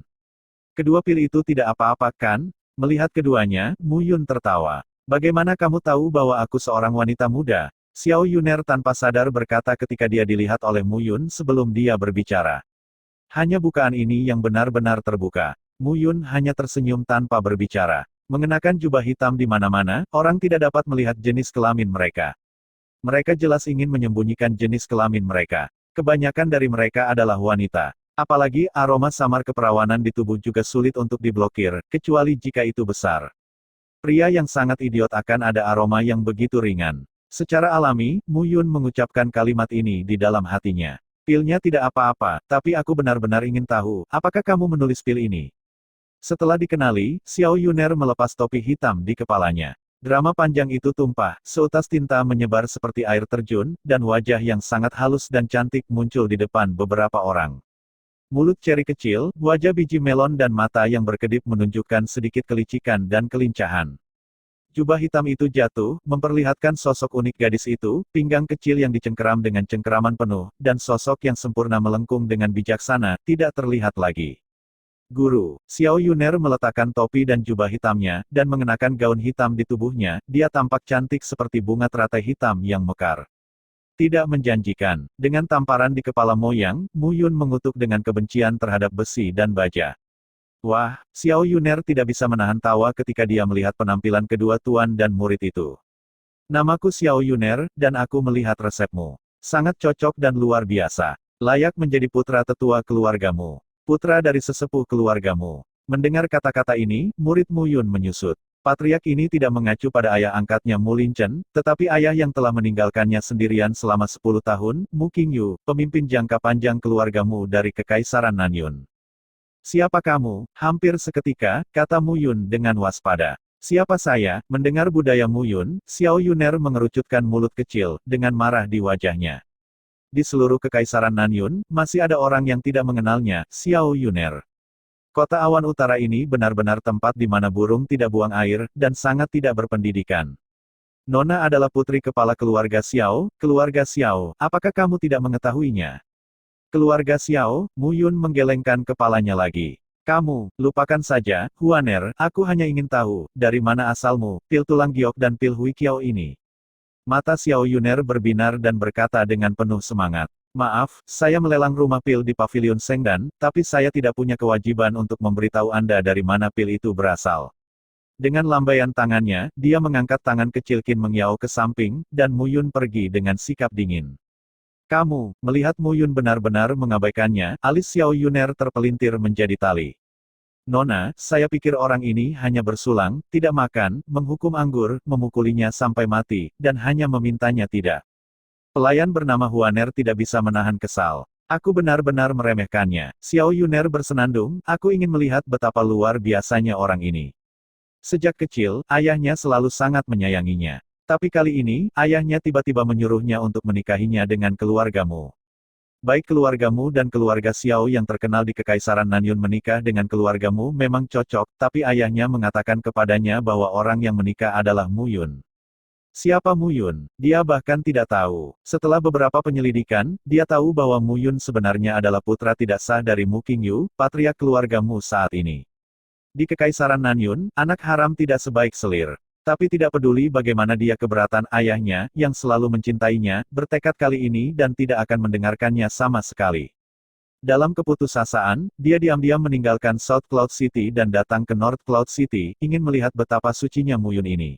Kedua pil itu tidak apa-apa kan? Melihat keduanya, Mu Yun tertawa. Bagaimana kamu tahu bahwa aku seorang wanita muda? Xiao Yuner tanpa sadar berkata ketika dia dilihat oleh Mu Yun sebelum dia berbicara. Hanya bukaan ini yang benar-benar terbuka. Mu Yun hanya tersenyum tanpa berbicara. Mengenakan jubah hitam di mana-mana, orang tidak dapat melihat jenis kelamin mereka. Mereka jelas ingin menyembunyikan jenis kelamin mereka. Kebanyakan dari mereka adalah wanita. Apalagi, aroma samar keperawanan di tubuh juga sulit untuk diblokir, kecuali jika itu besar. Pria yang sangat idiot akan ada aroma yang begitu ringan. Secara alami, Mu Yun mengucapkan kalimat ini di dalam hatinya. Pilnya tidak apa-apa, tapi aku benar-benar ingin tahu, apakah kamu menulis pil ini? Setelah dikenali, Xiao Yuner melepas topi hitam di kepalanya. Drama panjang itu tumpah, seutas tinta menyebar seperti air terjun, dan wajah yang sangat halus dan cantik muncul di depan beberapa orang. Mulut ceri kecil, wajah biji melon dan mata yang berkedip menunjukkan sedikit kelicikan dan kelincahan. Jubah hitam itu jatuh, memperlihatkan sosok unik gadis itu, pinggang kecil yang dicengkeram dengan cengkeraman penuh, dan sosok yang sempurna melengkung dengan bijaksana, tidak terlihat lagi. Guru, Xiao Yuner meletakkan topi dan jubah hitamnya, dan mengenakan gaun hitam di tubuhnya, dia tampak cantik seperti bunga teratai hitam yang mekar. Tidak menjanjikan. Dengan tamparan di kepala Moyang, Mu Yun mengutuk dengan kebencian terhadap besi dan baja. Wah, Xiao Yuner tidak bisa menahan tawa ketika dia melihat penampilan kedua tuan dan murid itu. Namaku Xiao Yuner, dan aku melihat resepmu. Sangat cocok dan luar biasa. Layak menjadi putra tetua keluargamu. Putra dari sesepuh keluargamu. Mendengar kata-kata ini, murid Mu Yun menyusut. Patriark ini tidak mengacu pada ayah angkatnya Mu Linchen, tetapi ayah yang telah meninggalkannya sendirian selama 10 tahun, Mu Qingyu, pemimpin jangka panjang keluargamu dari Kekaisaran Nanyun. Siapa kamu? Hampir seketika, kata Mu Yun dengan waspada. Siapa saya? Mendengar budaya Mu Yun, Xiao Yuner mengerucutkan mulut kecil, dengan marah di wajahnya. Di seluruh Kekaisaran Nanyun, masih ada orang yang tidak mengenalnya, Xiao Yuner. Kota awan utara ini benar-benar tempat di mana burung tidak buang air, dan sangat tidak berpendidikan. Nona adalah putri kepala keluarga Xiao, apakah kamu tidak mengetahuinya? Keluarga Xiao, Mu Yun menggelengkan kepalanya lagi. Kamu, lupakan saja, Huaner, aku hanya ingin tahu, dari mana asalmu, pil tulang giok dan pil Hui Kiao ini. Mata Xiao Yuner berbinar dan berkata dengan penuh semangat. Maaf, saya melelang rumah pil di Pavilion Sengdan, tapi saya tidak punya kewajiban untuk memberitahu Anda dari mana pil itu berasal. Dengan lambaian tangannya, dia mengangkat tangan kecil Qin Mengyao ke samping, dan Mu Yun pergi dengan sikap dingin. Kamu, melihat Mu Yun benar-benar mengabaikannya, alis Xiao Yuner terpelintir menjadi tali. Nona, saya pikir orang ini hanya bersulang, tidak makan, menghukum anggur, memukulinya sampai mati, dan hanya memintanya tidak. Pelayan bernama Huaner tidak bisa menahan kesal. Aku benar-benar meremehkannya. Xiao Yuner bersenandung, aku ingin melihat betapa luar biasanya orang ini. Sejak kecil, ayahnya selalu sangat menyayanginya. Tapi kali ini, ayahnya tiba-tiba menyuruhnya untuk menikahinya dengan keluargamu. Baik keluargamu dan keluarga Xiao yang terkenal di Kekaisaran Nanyun menikah dengan keluargamu memang cocok, tapi ayahnya mengatakan kepadanya bahwa orang yang menikah adalah Mu Yun. Siapa Mu Yun? Dia bahkan tidak tahu. Setelah beberapa penyelidikan, dia tahu bahwa Mu Yun sebenarnya adalah putra tidak sah dari Mu Qingyu, patriark keluargamu saat ini. Di Kekaisaran Nanyun, anak haram tidak sebaik selir. Tapi tidak peduli bagaimana dia keberatan ayahnya, yang selalu mencintainya, bertekad kali ini dan tidak akan mendengarkannya sama sekali. Dalam keputusasaan, dia diam-diam meninggalkan South Cloud City dan datang ke North Cloud City, ingin melihat betapa sucinya Mu Yun ini.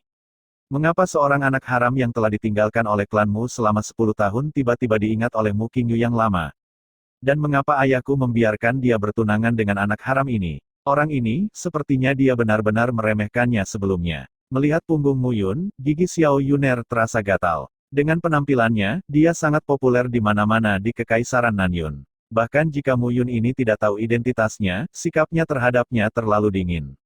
Mengapa seorang anak haram yang telah ditinggalkan oleh klanmu selama 10 tahun tiba-tiba diingat oleh Mu Qingyu yang lama? Dan mengapa ayahku membiarkan dia bertunangan dengan anak haram ini? Orang ini, sepertinya dia benar-benar meremehkannya sebelumnya. Melihat punggung Mu Yun, gigi Xiao Yuner terasa gatal. Dengan penampilannya, dia sangat populer di mana-mana di Kekaisaran Nanyun. Bahkan jika Mu Yun ini tidak tahu identitasnya, sikapnya terhadapnya terlalu dingin.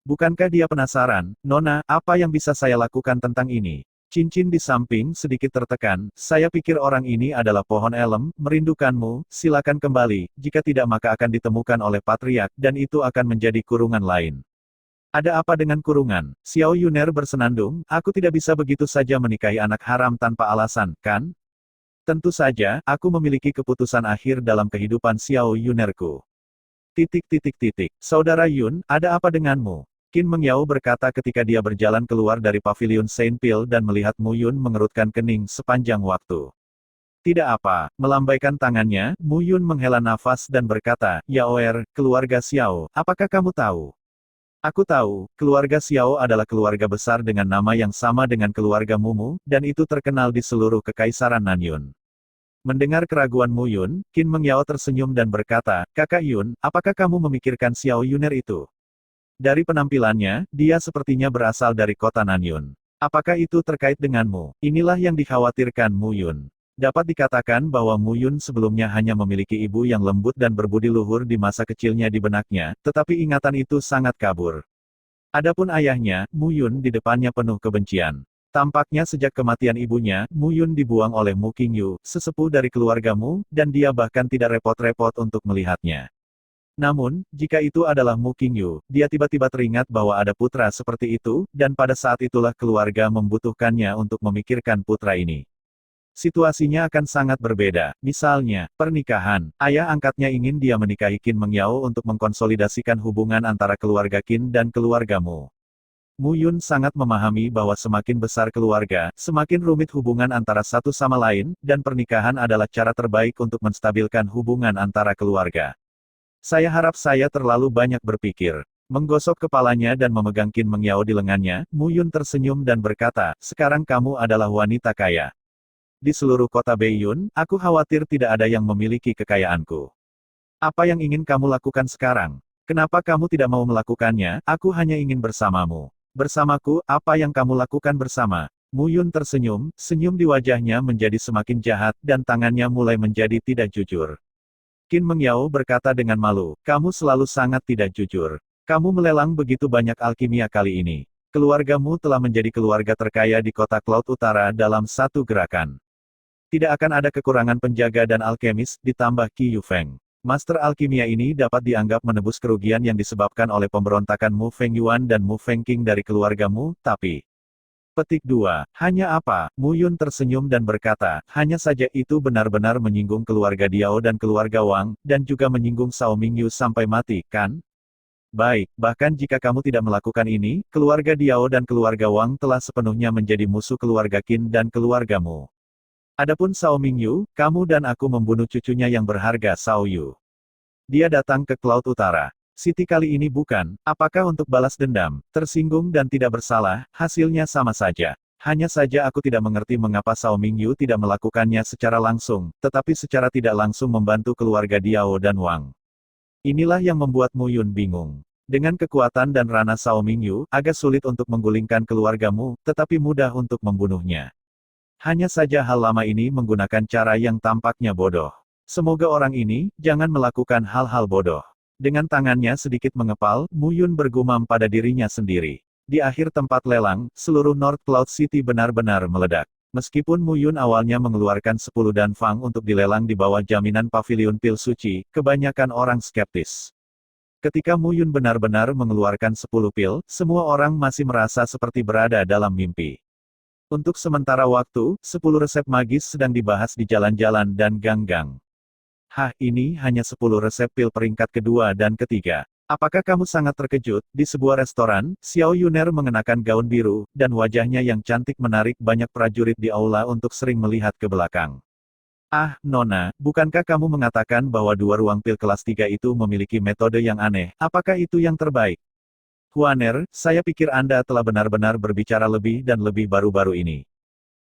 Bukankah dia penasaran, Nona, apa yang bisa saya lakukan tentang ini? Cincin di samping sedikit tertekan, saya pikir orang ini adalah pohon elem, merindukanmu, silakan kembali, jika tidak maka akan ditemukan oleh patriark, dan itu akan menjadi kurungan lain. Ada apa dengan kurungan? Xiao Yuner bersenandung, aku tidak bisa begitu saja menikahi anak haram tanpa alasan, kan? Tentu saja, aku memiliki keputusan akhir dalam kehidupan Xiao Yunerku. Saudara Yun, ada apa denganmu? Qin Mengyao berkata ketika dia berjalan keluar dari pavilion Saint Pil dan melihat Mu Yun mengerutkan kening sepanjang waktu. Tidak apa, melambaikan tangannya, Mu Yun menghela nafas dan berkata, Yaoer, keluarga Xiao, apakah kamu tahu? Aku tahu, keluarga Xiao adalah keluarga besar dengan nama yang sama dengan keluarga Mumu, dan itu terkenal di seluruh Kekaisaran Nanyun. Mendengar keraguan Mu Yun, Qin Mengyao tersenyum dan berkata, Kakak Yun, apakah kamu memikirkan Xiao Yuner itu? Dari penampilannya, dia sepertinya berasal dari kota Nanyun. Apakah itu terkait denganmu? Inilah yang dikhawatirkan Mu Yun. Dapat dikatakan bahwa Mu Yun sebelumnya hanya memiliki ibu yang lembut dan berbudi luhur di masa kecilnya di benaknya, tetapi ingatan itu sangat kabur. Adapun ayahnya, Mu Yun di depannya penuh kebencian. Tampaknya sejak kematian ibunya, Mu Yun dibuang oleh Mu Qingyu, sesepuh dari keluargamu, dan dia bahkan tidak repot-repot untuk melihatnya. Namun, jika itu adalah Mu Qingyu, dia tiba-tiba teringat bahwa ada putra seperti itu, dan pada saat itulah keluarga membutuhkannya untuk memikirkan putra ini. Situasinya akan sangat berbeda. Misalnya, pernikahan. Ayah angkatnya ingin dia menikahi Qin Mengyao untuk mengkonsolidasikan hubungan antara keluarga Qin dan keluargamu. Mu Yun sangat memahami bahwa semakin besar keluarga, semakin rumit hubungan antara satu sama lain, dan pernikahan adalah cara terbaik untuk menstabilkan hubungan antara keluarga. Saya harap saya terlalu banyak berpikir. Menggosok kepalanya dan memegang Qin Mengyao di lengannya, Mu Yun tersenyum dan berkata, sekarang kamu adalah wanita kaya. Di seluruh kota Beiyun, aku khawatir tidak ada yang memiliki kekayaanku. Apa yang ingin kamu lakukan sekarang? Kenapa kamu tidak mau melakukannya? Aku hanya ingin bersamamu. Bersamaku, apa yang kamu lakukan bersama? Mu Yun tersenyum, senyum di wajahnya menjadi semakin jahat, dan tangannya mulai menjadi tidak jujur. Qin Mengyao berkata dengan malu, kamu selalu sangat tidak jujur. Kamu melelang begitu banyak alkimia kali ini. Keluargamu telah menjadi keluarga terkaya di kota Cloud Utara dalam satu gerakan. Tidak akan ada kekurangan penjaga dan alkemis, ditambah Qi Yufeng. Master alkimia ini dapat dianggap menebus kerugian yang disebabkan oleh pemberontakan Mu Feng Yuan dan Mu Feng Qing dari keluargamu, tapi... Petik 2. Hanya apa? Mu Yun tersenyum dan berkata, hanya saja itu benar-benar menyinggung keluarga Diao dan keluarga Wang, dan juga menyinggung Cao Mingyu sampai mati, kan? Baik, bahkan jika kamu tidak melakukan ini, keluarga Diao dan keluarga Wang telah sepenuhnya menjadi musuh keluarga Qin dan keluargamu. Adapun Cao Mingyu, kamu dan aku membunuh cucunya yang berharga Cao Yu. Dia datang ke Cloud Utara City kali ini bukan, apakah untuk balas dendam, tersinggung dan tidak bersalah, hasilnya sama saja. Hanya saja aku tidak mengerti mengapa Cao Mingyu tidak melakukannya secara langsung, tetapi secara tidak langsung membantu keluarga Diao dan Wang. Inilah yang membuat Mu Yun bingung. Dengan kekuatan dan rana Sao Mingyu, agak sulit untuk menggulingkan keluargamu, tetapi mudah untuk membunuhnya. Hanya saja hal lama ini menggunakan cara yang tampaknya bodoh. Semoga orang ini, jangan melakukan hal-hal bodoh. Dengan tangannya sedikit mengepal, Mu Yun bergumam pada dirinya sendiri. Di akhir tempat lelang, seluruh North Cloud City benar-benar meledak. Meskipun Mu Yun awalnya mengeluarkan 10 danfang untuk dilelang di bawah jaminan pavilion pil suci, kebanyakan orang skeptis. Ketika Mu Yun benar-benar mengeluarkan 10 pil, semua orang masih merasa seperti berada dalam mimpi. Untuk sementara waktu, 10 resep magis sedang dibahas di jalan-jalan dan gang-gang. Hah, ini hanya 10 resep pil peringkat kedua dan ketiga. Apakah kamu sangat terkejut? Di sebuah restoran, Xiao Yuner mengenakan gaun biru, dan wajahnya yang cantik menarik banyak prajurit di aula untuk sering melihat ke belakang. Ah, Nona, bukankah kamu mengatakan bahwa 2 ruang pil kelas 3 itu memiliki metode yang aneh? Apakah itu yang terbaik? Huaner, saya pikir Anda telah benar-benar berbicara lebih dan lebih baru-baru ini.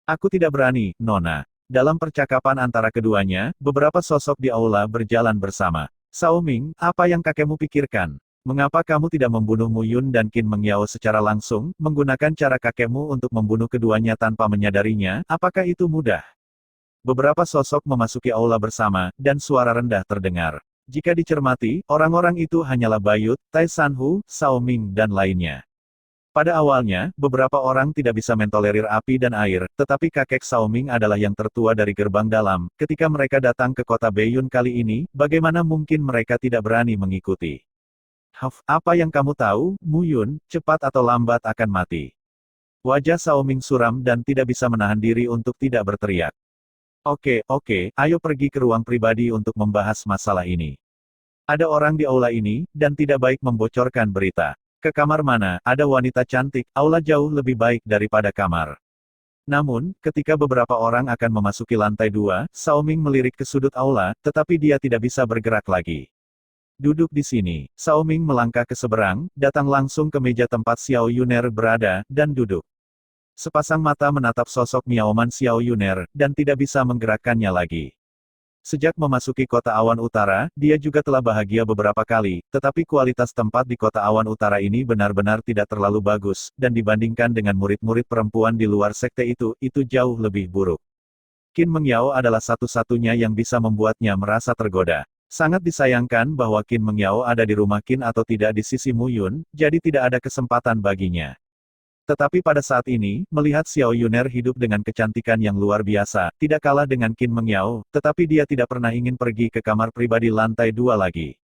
Aku tidak berani, Nona. Dalam percakapan antara keduanya, beberapa sosok di aula berjalan bersama. Sao Ming, apa yang kakekmu pikirkan? Mengapa kamu tidak membunuh Mu Yun dan Qin Mengyao secara langsung, menggunakan cara kakekmu untuk membunuh keduanya tanpa menyadarinya? Apakah itu mudah? Beberapa sosok memasuki aula bersama, dan suara rendah terdengar. Jika dicermati, orang-orang itu hanyalah Bayut, Tai Sanhu, Sao Ming dan lainnya. Pada awalnya, beberapa orang tidak bisa mentolerir api dan air, tetapi kakek Sao Ming adalah yang tertua dari gerbang dalam. Ketika mereka datang ke kota Beiyun kali ini, bagaimana mungkin mereka tidak berani mengikuti? Huff, apa yang kamu tahu, Mu Yun, cepat atau lambat akan mati. Wajah Sao Ming suram dan tidak bisa menahan diri untuk tidak berteriak. Oke, ayo pergi ke ruang pribadi untuk membahas masalah ini. Ada orang di aula ini, dan tidak baik membocorkan berita. Ke kamar mana, ada wanita cantik, aula jauh lebih baik daripada kamar. Namun, ketika beberapa orang akan memasuki lantai 2, Sao Ming melirik ke sudut aula, tetapi dia tidak bisa bergerak lagi. Duduk di sini, Sao Ming melangkah ke seberang, datang langsung ke meja tempat Xiao Yuner berada, dan duduk. Sepasang mata menatap sosok Miaoman Xiao Yuner, dan tidak bisa menggerakkannya lagi. Sejak memasuki kota awan utara, dia juga telah bahagia beberapa kali, tetapi kualitas tempat di kota awan utara ini benar-benar tidak terlalu bagus, dan dibandingkan dengan murid-murid perempuan di luar sekte itu jauh lebih buruk. Qin Mengyao adalah satu-satunya yang bisa membuatnya merasa tergoda. Sangat disayangkan bahwa Qin Mengyao ada di rumah Qin atau tidak di sisi Mu Yun, jadi tidak ada kesempatan baginya. Tetapi pada saat ini, melihat Xiao Yuner hidup dengan kecantikan yang luar biasa, tidak kalah dengan Qin Mengyao, tetapi dia tidak pernah ingin pergi ke kamar pribadi lantai 2 lagi.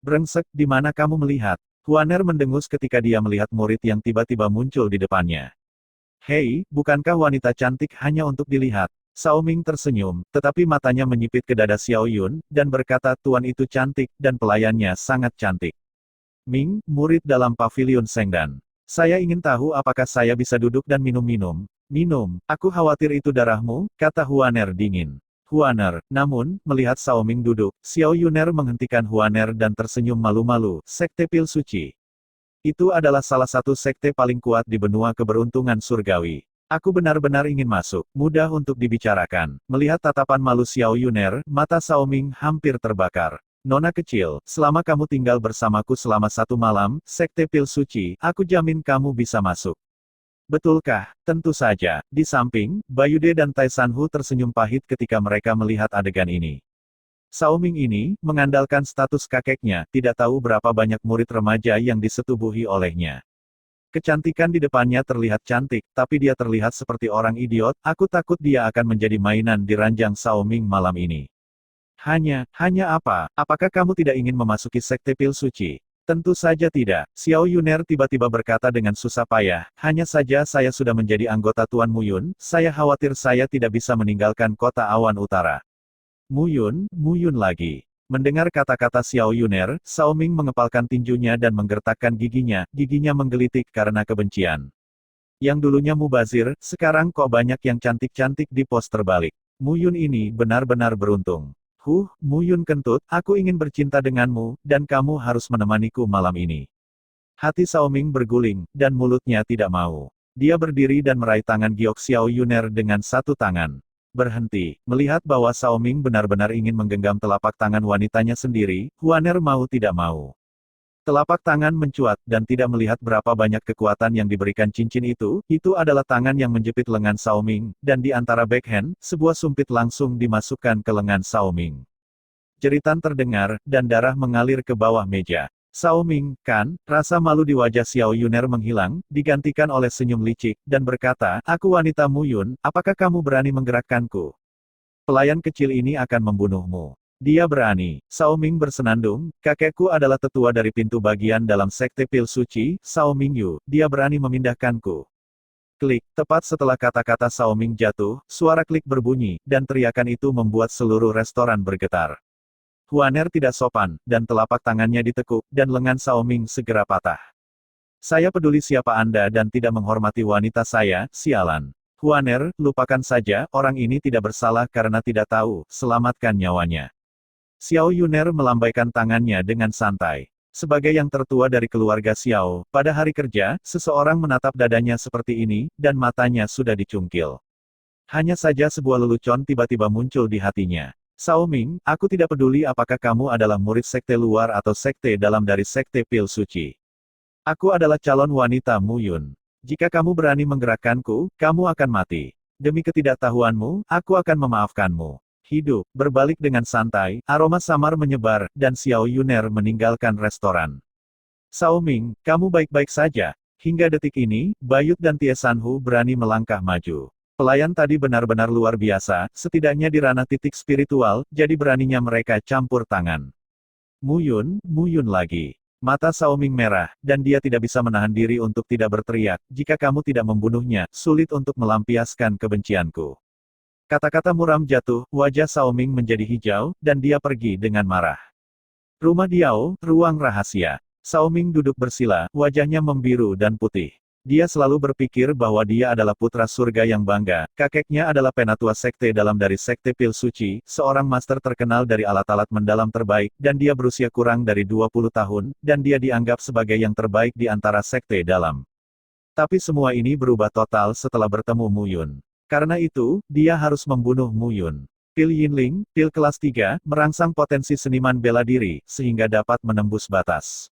Brengsek, di mana kamu melihat? Huaner mendengus ketika dia melihat murid yang tiba-tiba muncul di depannya. Hei, bukankah wanita cantik hanya untuk dilihat? Sao Ming tersenyum, tetapi matanya menyipit ke dada Xiao Yun, dan berkata tuan itu cantik, dan pelayannya sangat cantik. Ming, murid dalam pavilion Sengdan. Saya ingin tahu apakah saya bisa duduk dan minum-minum. Minum, aku khawatir itu darahmu, kata Huaner dingin. Huaner, namun, melihat Sao Ming duduk, Xiao Yuner menghentikan Huaner dan tersenyum malu-malu, sekte pil suci. Itu adalah salah satu sekte paling kuat di benua keberuntungan surgawi. Aku benar-benar ingin masuk, mudah untuk dibicarakan. Melihat tatapan malu Xiao Yuner, mata Sao Ming hampir terbakar. Nona kecil, selama kamu tinggal bersamaku selama 1 malam, sekte pil suci, aku jamin kamu bisa masuk. Betulkah? Tentu saja. Di samping, Bayude dan Tai Sanhu tersenyum pahit ketika mereka melihat adegan ini. Sao Ming ini, mengandalkan status kakeknya, tidak tahu berapa banyak murid remaja yang disetubuhi olehnya. Kecantikan di depannya terlihat cantik, tapi dia terlihat seperti orang idiot, aku takut dia akan menjadi mainan di ranjang Sao Ming malam ini. Hanya apa? Apakah kamu tidak ingin memasuki sekte pil suci? Tentu saja tidak. Xiao Yuner tiba-tiba berkata dengan susah payah, hanya saja saya sudah menjadi anggota Tuan Mu Yun, saya khawatir saya tidak bisa meninggalkan kota awan utara. Mu Yun lagi. Mendengar kata-kata Xiao Yuner, Sao Ming mengepalkan tinjunya dan menggertakkan giginya menggelitik karena kebencian. Yang dulunya mubazir, sekarang kok banyak yang cantik-cantik di pos terbalik. Mu Yun ini benar-benar beruntung. Mu Yun kentut, aku ingin bercinta denganmu, dan kamu harus menemaniku malam ini. Hati Sao Ming berguling, dan mulutnya tidak mau. Dia berdiri dan meraih tangan giok Xiao Yuner dengan satu tangan. Berhenti, melihat bahwa Sao Ming benar-benar ingin menggenggam telapak tangan wanitanya sendiri, Huaner mau tidak mau. Telapak tangan mencuat, dan tidak melihat berapa banyak kekuatan yang diberikan cincin itu adalah tangan yang menjepit lengan Cao Ming, dan di antara backhand, sebuah sumpit langsung dimasukkan ke lengan Cao Ming. Jeritan terdengar, dan darah mengalir ke bawah meja. Cao Ming, kan, rasa malu di wajah Xiao Yuner menghilang, digantikan oleh senyum licik, dan berkata, "Aku wanita Mu Yun, apakah kamu berani menggerakkanku? Pelayan kecil ini akan membunuhmu." Dia berani. Cao Ming bersenandung, "Kakekku adalah tetua dari pintu bagian dalam sekte pil suci, Cao Mingyu, dia berani memindahkanku." Klik, tepat setelah kata-kata Cao Ming jatuh, suara klik berbunyi, dan teriakan itu membuat seluruh restoran bergetar. Huaner tidak sopan, dan telapak tangannya ditekuk, dan lengan Cao Ming segera patah. "Saya peduli siapa Anda dan tidak menghormati wanita saya, sialan. Huaner, lupakan saja, orang ini tidak bersalah karena tidak tahu, selamatkan nyawanya." Xiao Yuner melambaikan tangannya dengan santai. Sebagai yang tertua dari keluarga Xiao, pada hari kerja, seseorang menatap dadanya seperti ini, dan matanya sudah dicungkil. Hanya saja sebuah lelucon tiba-tiba muncul di hatinya. "Cao Ming, aku tidak peduli apakah kamu adalah murid sekte luar atau sekte dalam dari sekte pil suci. Aku adalah calon wanita Mu Yun. Jika kamu berani menggerakkanku, kamu akan mati. Demi ketidaktahuanmu, aku akan memaafkanmu." Hidup berbalik dengan santai, aroma samar menyebar, dan Xiao Yuner meninggalkan restoran. "Cao Ming, kamu baik-baik saja?" Hingga detik ini, Bayut dan Tie Sanhu berani melangkah maju. Pelayan tadi benar-benar luar biasa, setidaknya di ranah titik spiritual, jadi beraninya mereka campur tangan. Mu Yun lagi. Mata Cao Ming merah, dan dia tidak bisa menahan diri untuk tidak berteriak, "Jika kamu tidak membunuhnya, sulit untuk melampiaskan kebencianku." Kata-kata muram jatuh, wajah Cao Ming menjadi hijau, dan dia pergi dengan marah. Rumah Diao, ruang rahasia. Cao Ming duduk bersila, wajahnya membiru dan putih. Dia selalu berpikir bahwa dia adalah putra surga yang bangga, kakeknya adalah penatua sekte dalam dari sekte pil suci, seorang master terkenal dari alat-alat mendalam terbaik, dan dia berusia kurang dari 20 tahun, dan dia dianggap sebagai yang terbaik di antara sekte dalam. Tapi semua ini berubah total setelah bertemu Mu Yun. Karena itu, dia harus membunuh Mu Yun. Pil Yinling, pil kelas 3, merangsang potensi seniman bela diri, sehingga dapat menembus batas.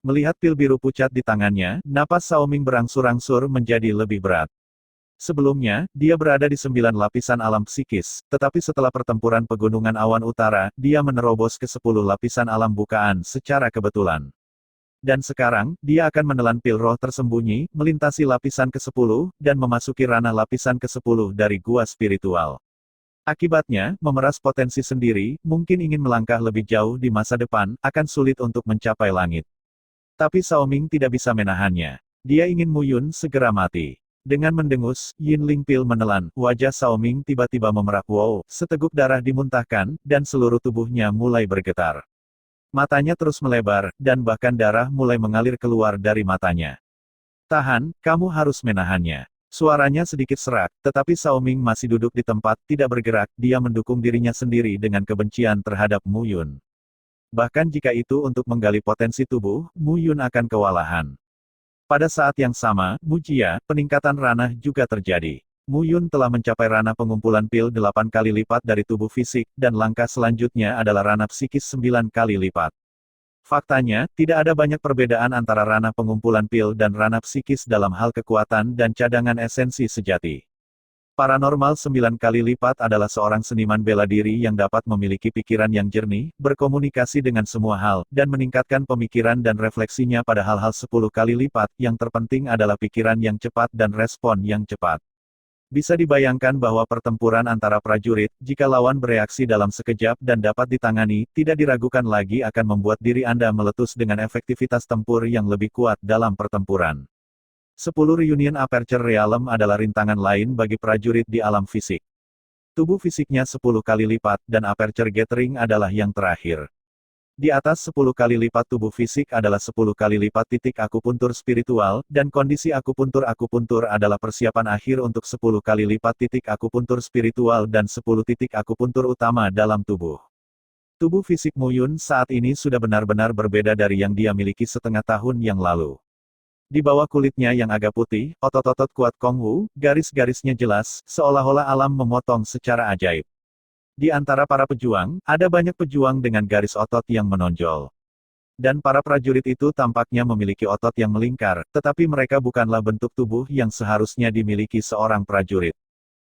Melihat pil biru pucat di tangannya, napas Cao Ming berangsur-angsur menjadi lebih berat. Sebelumnya, dia berada di 9 lapisan alam psikis, tetapi setelah pertempuran pegunungan awan utara, dia menerobos ke 10 lapisan alam bukaan secara kebetulan. Dan sekarang, dia akan menelan pil roh tersembunyi, melintasi lapisan ke-10, dan memasuki ranah lapisan ke-10 dari gua spiritual. Akibatnya, memeras potensi sendiri, mungkin ingin melangkah lebih jauh di masa depan, akan sulit untuk mencapai langit. Tapi Cao Ming tidak bisa menahannya. Dia ingin Mu Yun segera mati. Dengan mendengus, Yinling pil menelan, wajah Cao Ming tiba-tiba memerah. Wow, seteguk darah dimuntahkan, dan seluruh tubuhnya mulai bergetar. Matanya terus melebar, dan bahkan darah mulai mengalir keluar dari matanya. "Tahan, kamu harus menahannya." Suaranya sedikit serak, tetapi Cao Ming masih duduk di tempat, tidak bergerak, dia mendukung dirinya sendiri dengan kebencian terhadap Mu Yun. Bahkan jika itu untuk menggali potensi tubuh, Mu Yun akan kewalahan. Pada saat yang sama, Mu Jia, peningkatan ranah juga terjadi. Mu Yun telah mencapai ranah pengumpulan pil 8 kali lipat dari tubuh fisik, dan langkah selanjutnya adalah ranah psikis 9 kali lipat. Faktanya, tidak ada banyak perbedaan antara ranah pengumpulan pil dan ranah psikis dalam hal kekuatan dan cadangan esensi sejati. Paranormal 9 kali lipat adalah seorang seniman bela diri yang dapat memiliki pikiran yang jernih, berkomunikasi dengan semua hal, dan meningkatkan pemikiran dan refleksinya pada hal-hal 10 kali lipat. Yang terpenting adalah pikiran yang cepat dan respon yang cepat. Bisa dibayangkan bahwa pertempuran antara prajurit, jika lawan bereaksi dalam sekejap dan dapat ditangani, tidak diragukan lagi akan membuat diri Anda meletus dengan efektivitas tempur yang lebih kuat dalam pertempuran. 10 Reunion Aperture Realm adalah rintangan lain bagi prajurit di alam fisik. Tubuh fisiknya 10 kali lipat, dan Aperture Gathering adalah yang terakhir. Di atas 10 kali lipat tubuh fisik adalah 10 kali lipat titik akupuntur spiritual, dan kondisi akupuntur adalah persiapan akhir untuk 10 kali lipat titik akupuntur spiritual dan 10 titik akupuntur utama dalam tubuh. Tubuh fisik Mu Yun saat ini sudah benar-benar berbeda dari yang dia miliki setengah tahun yang lalu. Di bawah kulitnya yang agak putih, otot-otot kuat Kong Wu, garis-garisnya jelas, seolah-olah alam memotong secara ajaib. Di antara para pejuang, ada banyak pejuang dengan garis otot yang menonjol. Dan para prajurit itu tampaknya memiliki otot yang melingkar, tetapi mereka bukanlah bentuk tubuh yang seharusnya dimiliki seorang prajurit.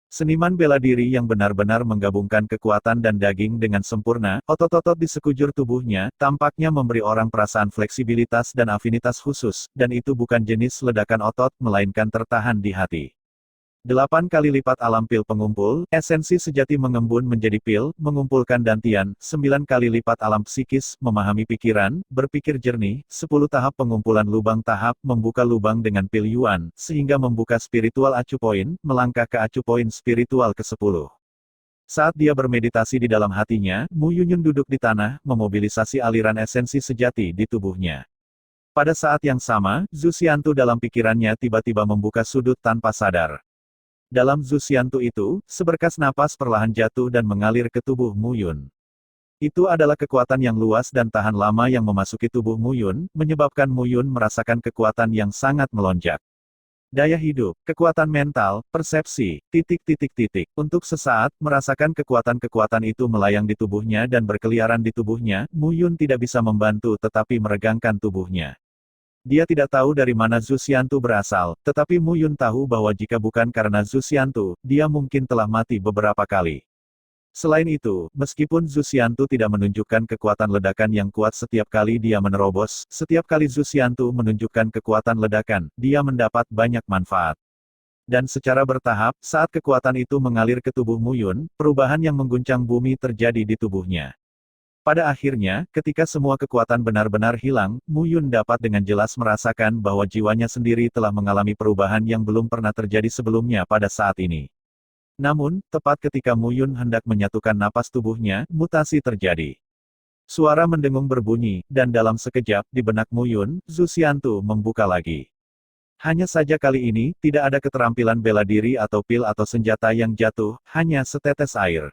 Seniman bela diri yang benar-benar menggabungkan kekuatan dan daging dengan sempurna, otot-otot di sekujur tubuhnya, tampaknya memberi orang perasaan fleksibilitas dan afinitas khusus, dan itu bukan jenis ledakan otot, melainkan tertahan di hati. 8 kali lipat alam pil pengumpul, esensi sejati mengembun menjadi pil, mengumpulkan dantian, 9 kali lipat alam psikis, memahami pikiran, berpikir jernih, 10 tahap pengumpulan lubang tahap, membuka lubang dengan pil yuan, sehingga membuka spiritual acu poin, melangkah ke acu poin spiritual ke-10. Saat dia bermeditasi di dalam hatinya, Mu Yunyun duduk di tanah, memobilisasi aliran esensi sejati di tubuhnya. Pada saat yang sama, Zhu Xiantu dalam pikirannya tiba-tiba membuka sudut tanpa sadar. Dalam Zhu Xiantu itu, seberkas napas perlahan jatuh dan mengalir ke tubuh Mu Yun. Itu adalah kekuatan yang luas dan tahan lama yang memasuki tubuh Mu Yun, menyebabkan Mu Yun merasakan kekuatan yang sangat melonjak. Daya hidup, kekuatan mental, persepsi, titik. Untuk sesaat, merasakan kekuatan-kekuatan itu melayang di tubuhnya dan berkeliaran di tubuhnya, Mu Yun tidak bisa membantu tetapi meregangkan tubuhnya. Dia tidak tahu dari mana Zhu Xiantu berasal, tetapi Mu Yun tahu bahwa jika bukan karena Zhu Xiantu, dia mungkin telah mati beberapa kali. Selain itu, meskipun Zhu Xiantu tidak menunjukkan kekuatan ledakan yang kuat setiap kali dia menerobos, setiap kali Zhu Xiantu menunjukkan kekuatan ledakan, dia mendapat banyak manfaat. Dan secara bertahap, saat kekuatan itu mengalir ke tubuh Mu Yun, perubahan yang mengguncang bumi terjadi di tubuhnya. Pada akhirnya, ketika semua kekuatan benar-benar hilang, Mu Yun dapat dengan jelas merasakan bahwa jiwanya sendiri telah mengalami perubahan yang belum pernah terjadi sebelumnya pada saat ini. Namun, tepat ketika Mu Yun hendak menyatukan napas tubuhnya, mutasi terjadi. Suara mendengung berbunyi, dan dalam sekejap, di benak Mu Yun, Zhu Xiantu membuka lagi. Hanya saja kali ini, tidak ada keterampilan bela diri atau pil atau senjata yang jatuh, hanya setetes air.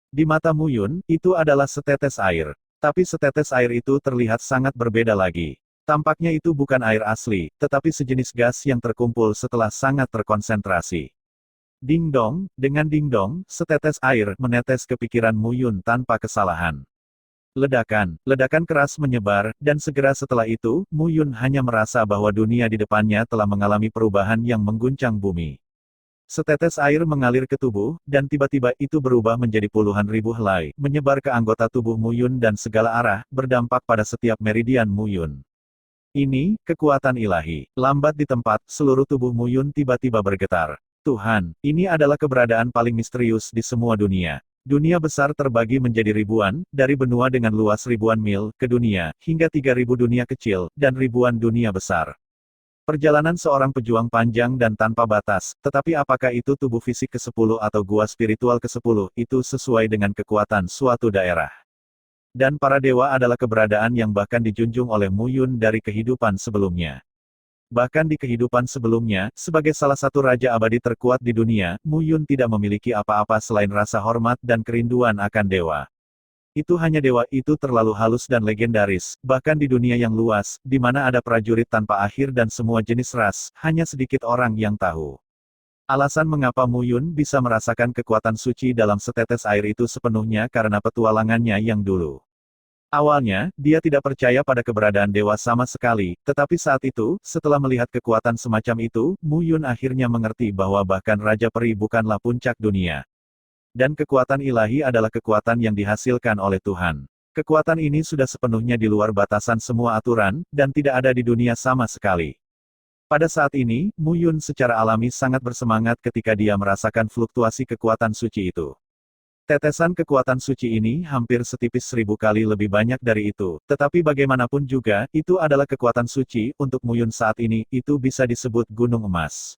Di mata Mu Yun, itu adalah setetes air. Tapi setetes air itu terlihat sangat berbeda lagi. Tampaknya itu bukan air asli, tetapi sejenis gas yang terkumpul setelah sangat terkonsentrasi. Ding dong, dengan ding dong, setetes air menetes ke pikiran Mu Yun tanpa kesalahan. Ledakan keras menyebar, dan segera setelah itu, Mu Yun hanya merasa bahwa dunia di depannya telah mengalami perubahan yang mengguncang bumi. Setetes air mengalir ke tubuh, dan tiba-tiba itu berubah menjadi puluhan ribu helai, menyebar ke anggota tubuh Mu Yun dan segala arah, berdampak pada setiap meridian Mu Yun. Ini, kekuatan ilahi. Lambat di tempat, seluruh tubuh Mu Yun tiba-tiba bergetar. Tuhan, ini adalah keberadaan paling misterius di semua dunia. Dunia besar terbagi menjadi ribuan, dari benua dengan luas ribuan mil, ke dunia, hingga 3.000 dunia kecil, dan ribuan dunia besar. Perjalanan seorang pejuang panjang dan tanpa batas, tetapi apakah itu tubuh fisik ke-10 atau gua spiritual ke-10, itu sesuai dengan kekuatan suatu daerah. Dan para dewa adalah keberadaan yang bahkan dijunjung oleh Mu Yun dari kehidupan sebelumnya. Bahkan di kehidupan sebelumnya, sebagai salah satu raja abadi terkuat di dunia, Mu Yun tidak memiliki apa-apa selain rasa hormat dan kerinduan akan dewa. Itu hanya dewa itu terlalu halus dan legendaris, bahkan di dunia yang luas, di mana ada prajurit tanpa akhir dan semua jenis ras, hanya sedikit orang yang tahu. Alasan mengapa Mu Yun bisa merasakan kekuatan suci dalam setetes air itu sepenuhnya karena petualangannya yang dulu. Awalnya, dia tidak percaya pada keberadaan dewa sama sekali, tetapi saat itu, setelah melihat kekuatan semacam itu, Mu Yun akhirnya mengerti bahwa bahkan Raja Peri bukanlah puncak dunia. Dan kekuatan ilahi adalah kekuatan yang dihasilkan oleh Tuhan. Kekuatan ini sudah sepenuhnya di luar batasan semua aturan, dan tidak ada di dunia sama sekali. Pada saat ini, Mu Yun secara alami sangat bersemangat ketika dia merasakan fluktuasi kekuatan suci itu. Tetesan kekuatan suci ini hampir setipis 1000 kali lebih banyak dari itu, tetapi bagaimanapun juga, itu adalah kekuatan suci, untuk Mu Yun saat ini, itu bisa disebut gunung emas.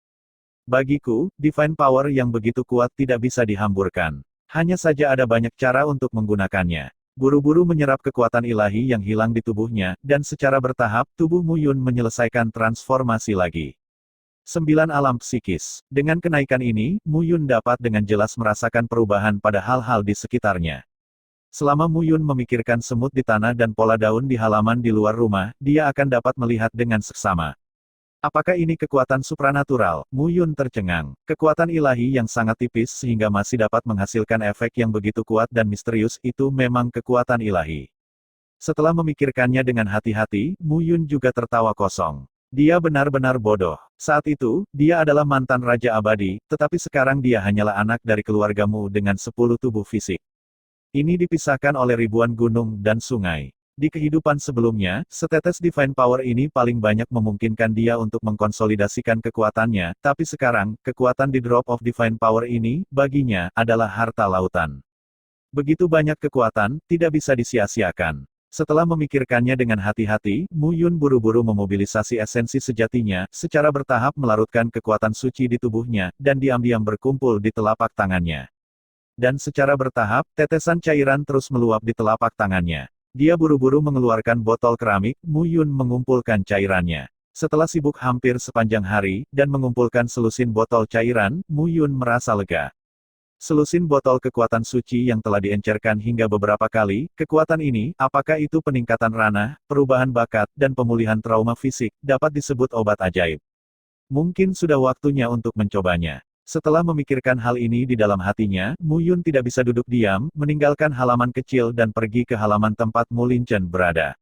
Bagiku, divine power yang begitu kuat tidak bisa dihamburkan. Hanya saja ada banyak cara untuk menggunakannya. Buru-buru menyerap kekuatan ilahi yang hilang di tubuhnya, dan secara bertahap, tubuh Mu Yun menyelesaikan transformasi lagi. 9 alam psikis. Dengan kenaikan ini, Mu Yun dapat dengan jelas merasakan perubahan pada hal-hal di sekitarnya. Selama Mu Yun memikirkan semut di tanah dan pola daun di halaman di luar rumah, dia akan dapat melihat dengan seksama. Apakah ini kekuatan supranatural? Mu Yun tercengang. Kekuatan ilahi yang sangat tipis sehingga masih dapat menghasilkan efek yang begitu kuat dan misterius itu memang kekuatan ilahi. Setelah memikirkannya dengan hati-hati, Mu Yun juga tertawa kosong. Dia benar-benar bodoh. Saat itu, dia adalah mantan Raja Abadi, tetapi sekarang dia hanyalah anak dari keluargamu dengan 10 tubuh fisik. Ini dipisahkan oleh ribuan gunung dan sungai. Di kehidupan sebelumnya, setetes Divine Power ini paling banyak memungkinkan dia untuk mengkonsolidasikan kekuatannya, tapi sekarang, kekuatan di Drop of Divine Power ini, baginya, adalah harta lautan. Begitu banyak kekuatan, tidak bisa disia-siakan. Setelah memikirkannya dengan hati-hati, Mu Yun buru-buru memobilisasi esensi sejatinya, secara bertahap melarutkan kekuatan suci di tubuhnya, dan diam-diam berkumpul di telapak tangannya. Dan secara bertahap, tetesan cairan terus meluap di telapak tangannya. Dia buru-buru mengeluarkan botol keramik, Mu Yun mengumpulkan cairannya. Setelah sibuk hampir sepanjang hari, dan mengumpulkan selusin botol cairan, Mu Yun merasa lega. Selusin botol kekuatan suci yang telah diencerkan hingga beberapa kali, kekuatan ini, apakah itu peningkatan ranah, perubahan bakat, dan pemulihan trauma fisik, dapat disebut obat ajaib. Mungkin sudah waktunya untuk mencobanya. Setelah memikirkan hal ini di dalam hatinya, Mu Yun tidak bisa duduk diam, meninggalkan halaman kecil dan pergi ke halaman tempat Mu Lin Chen berada.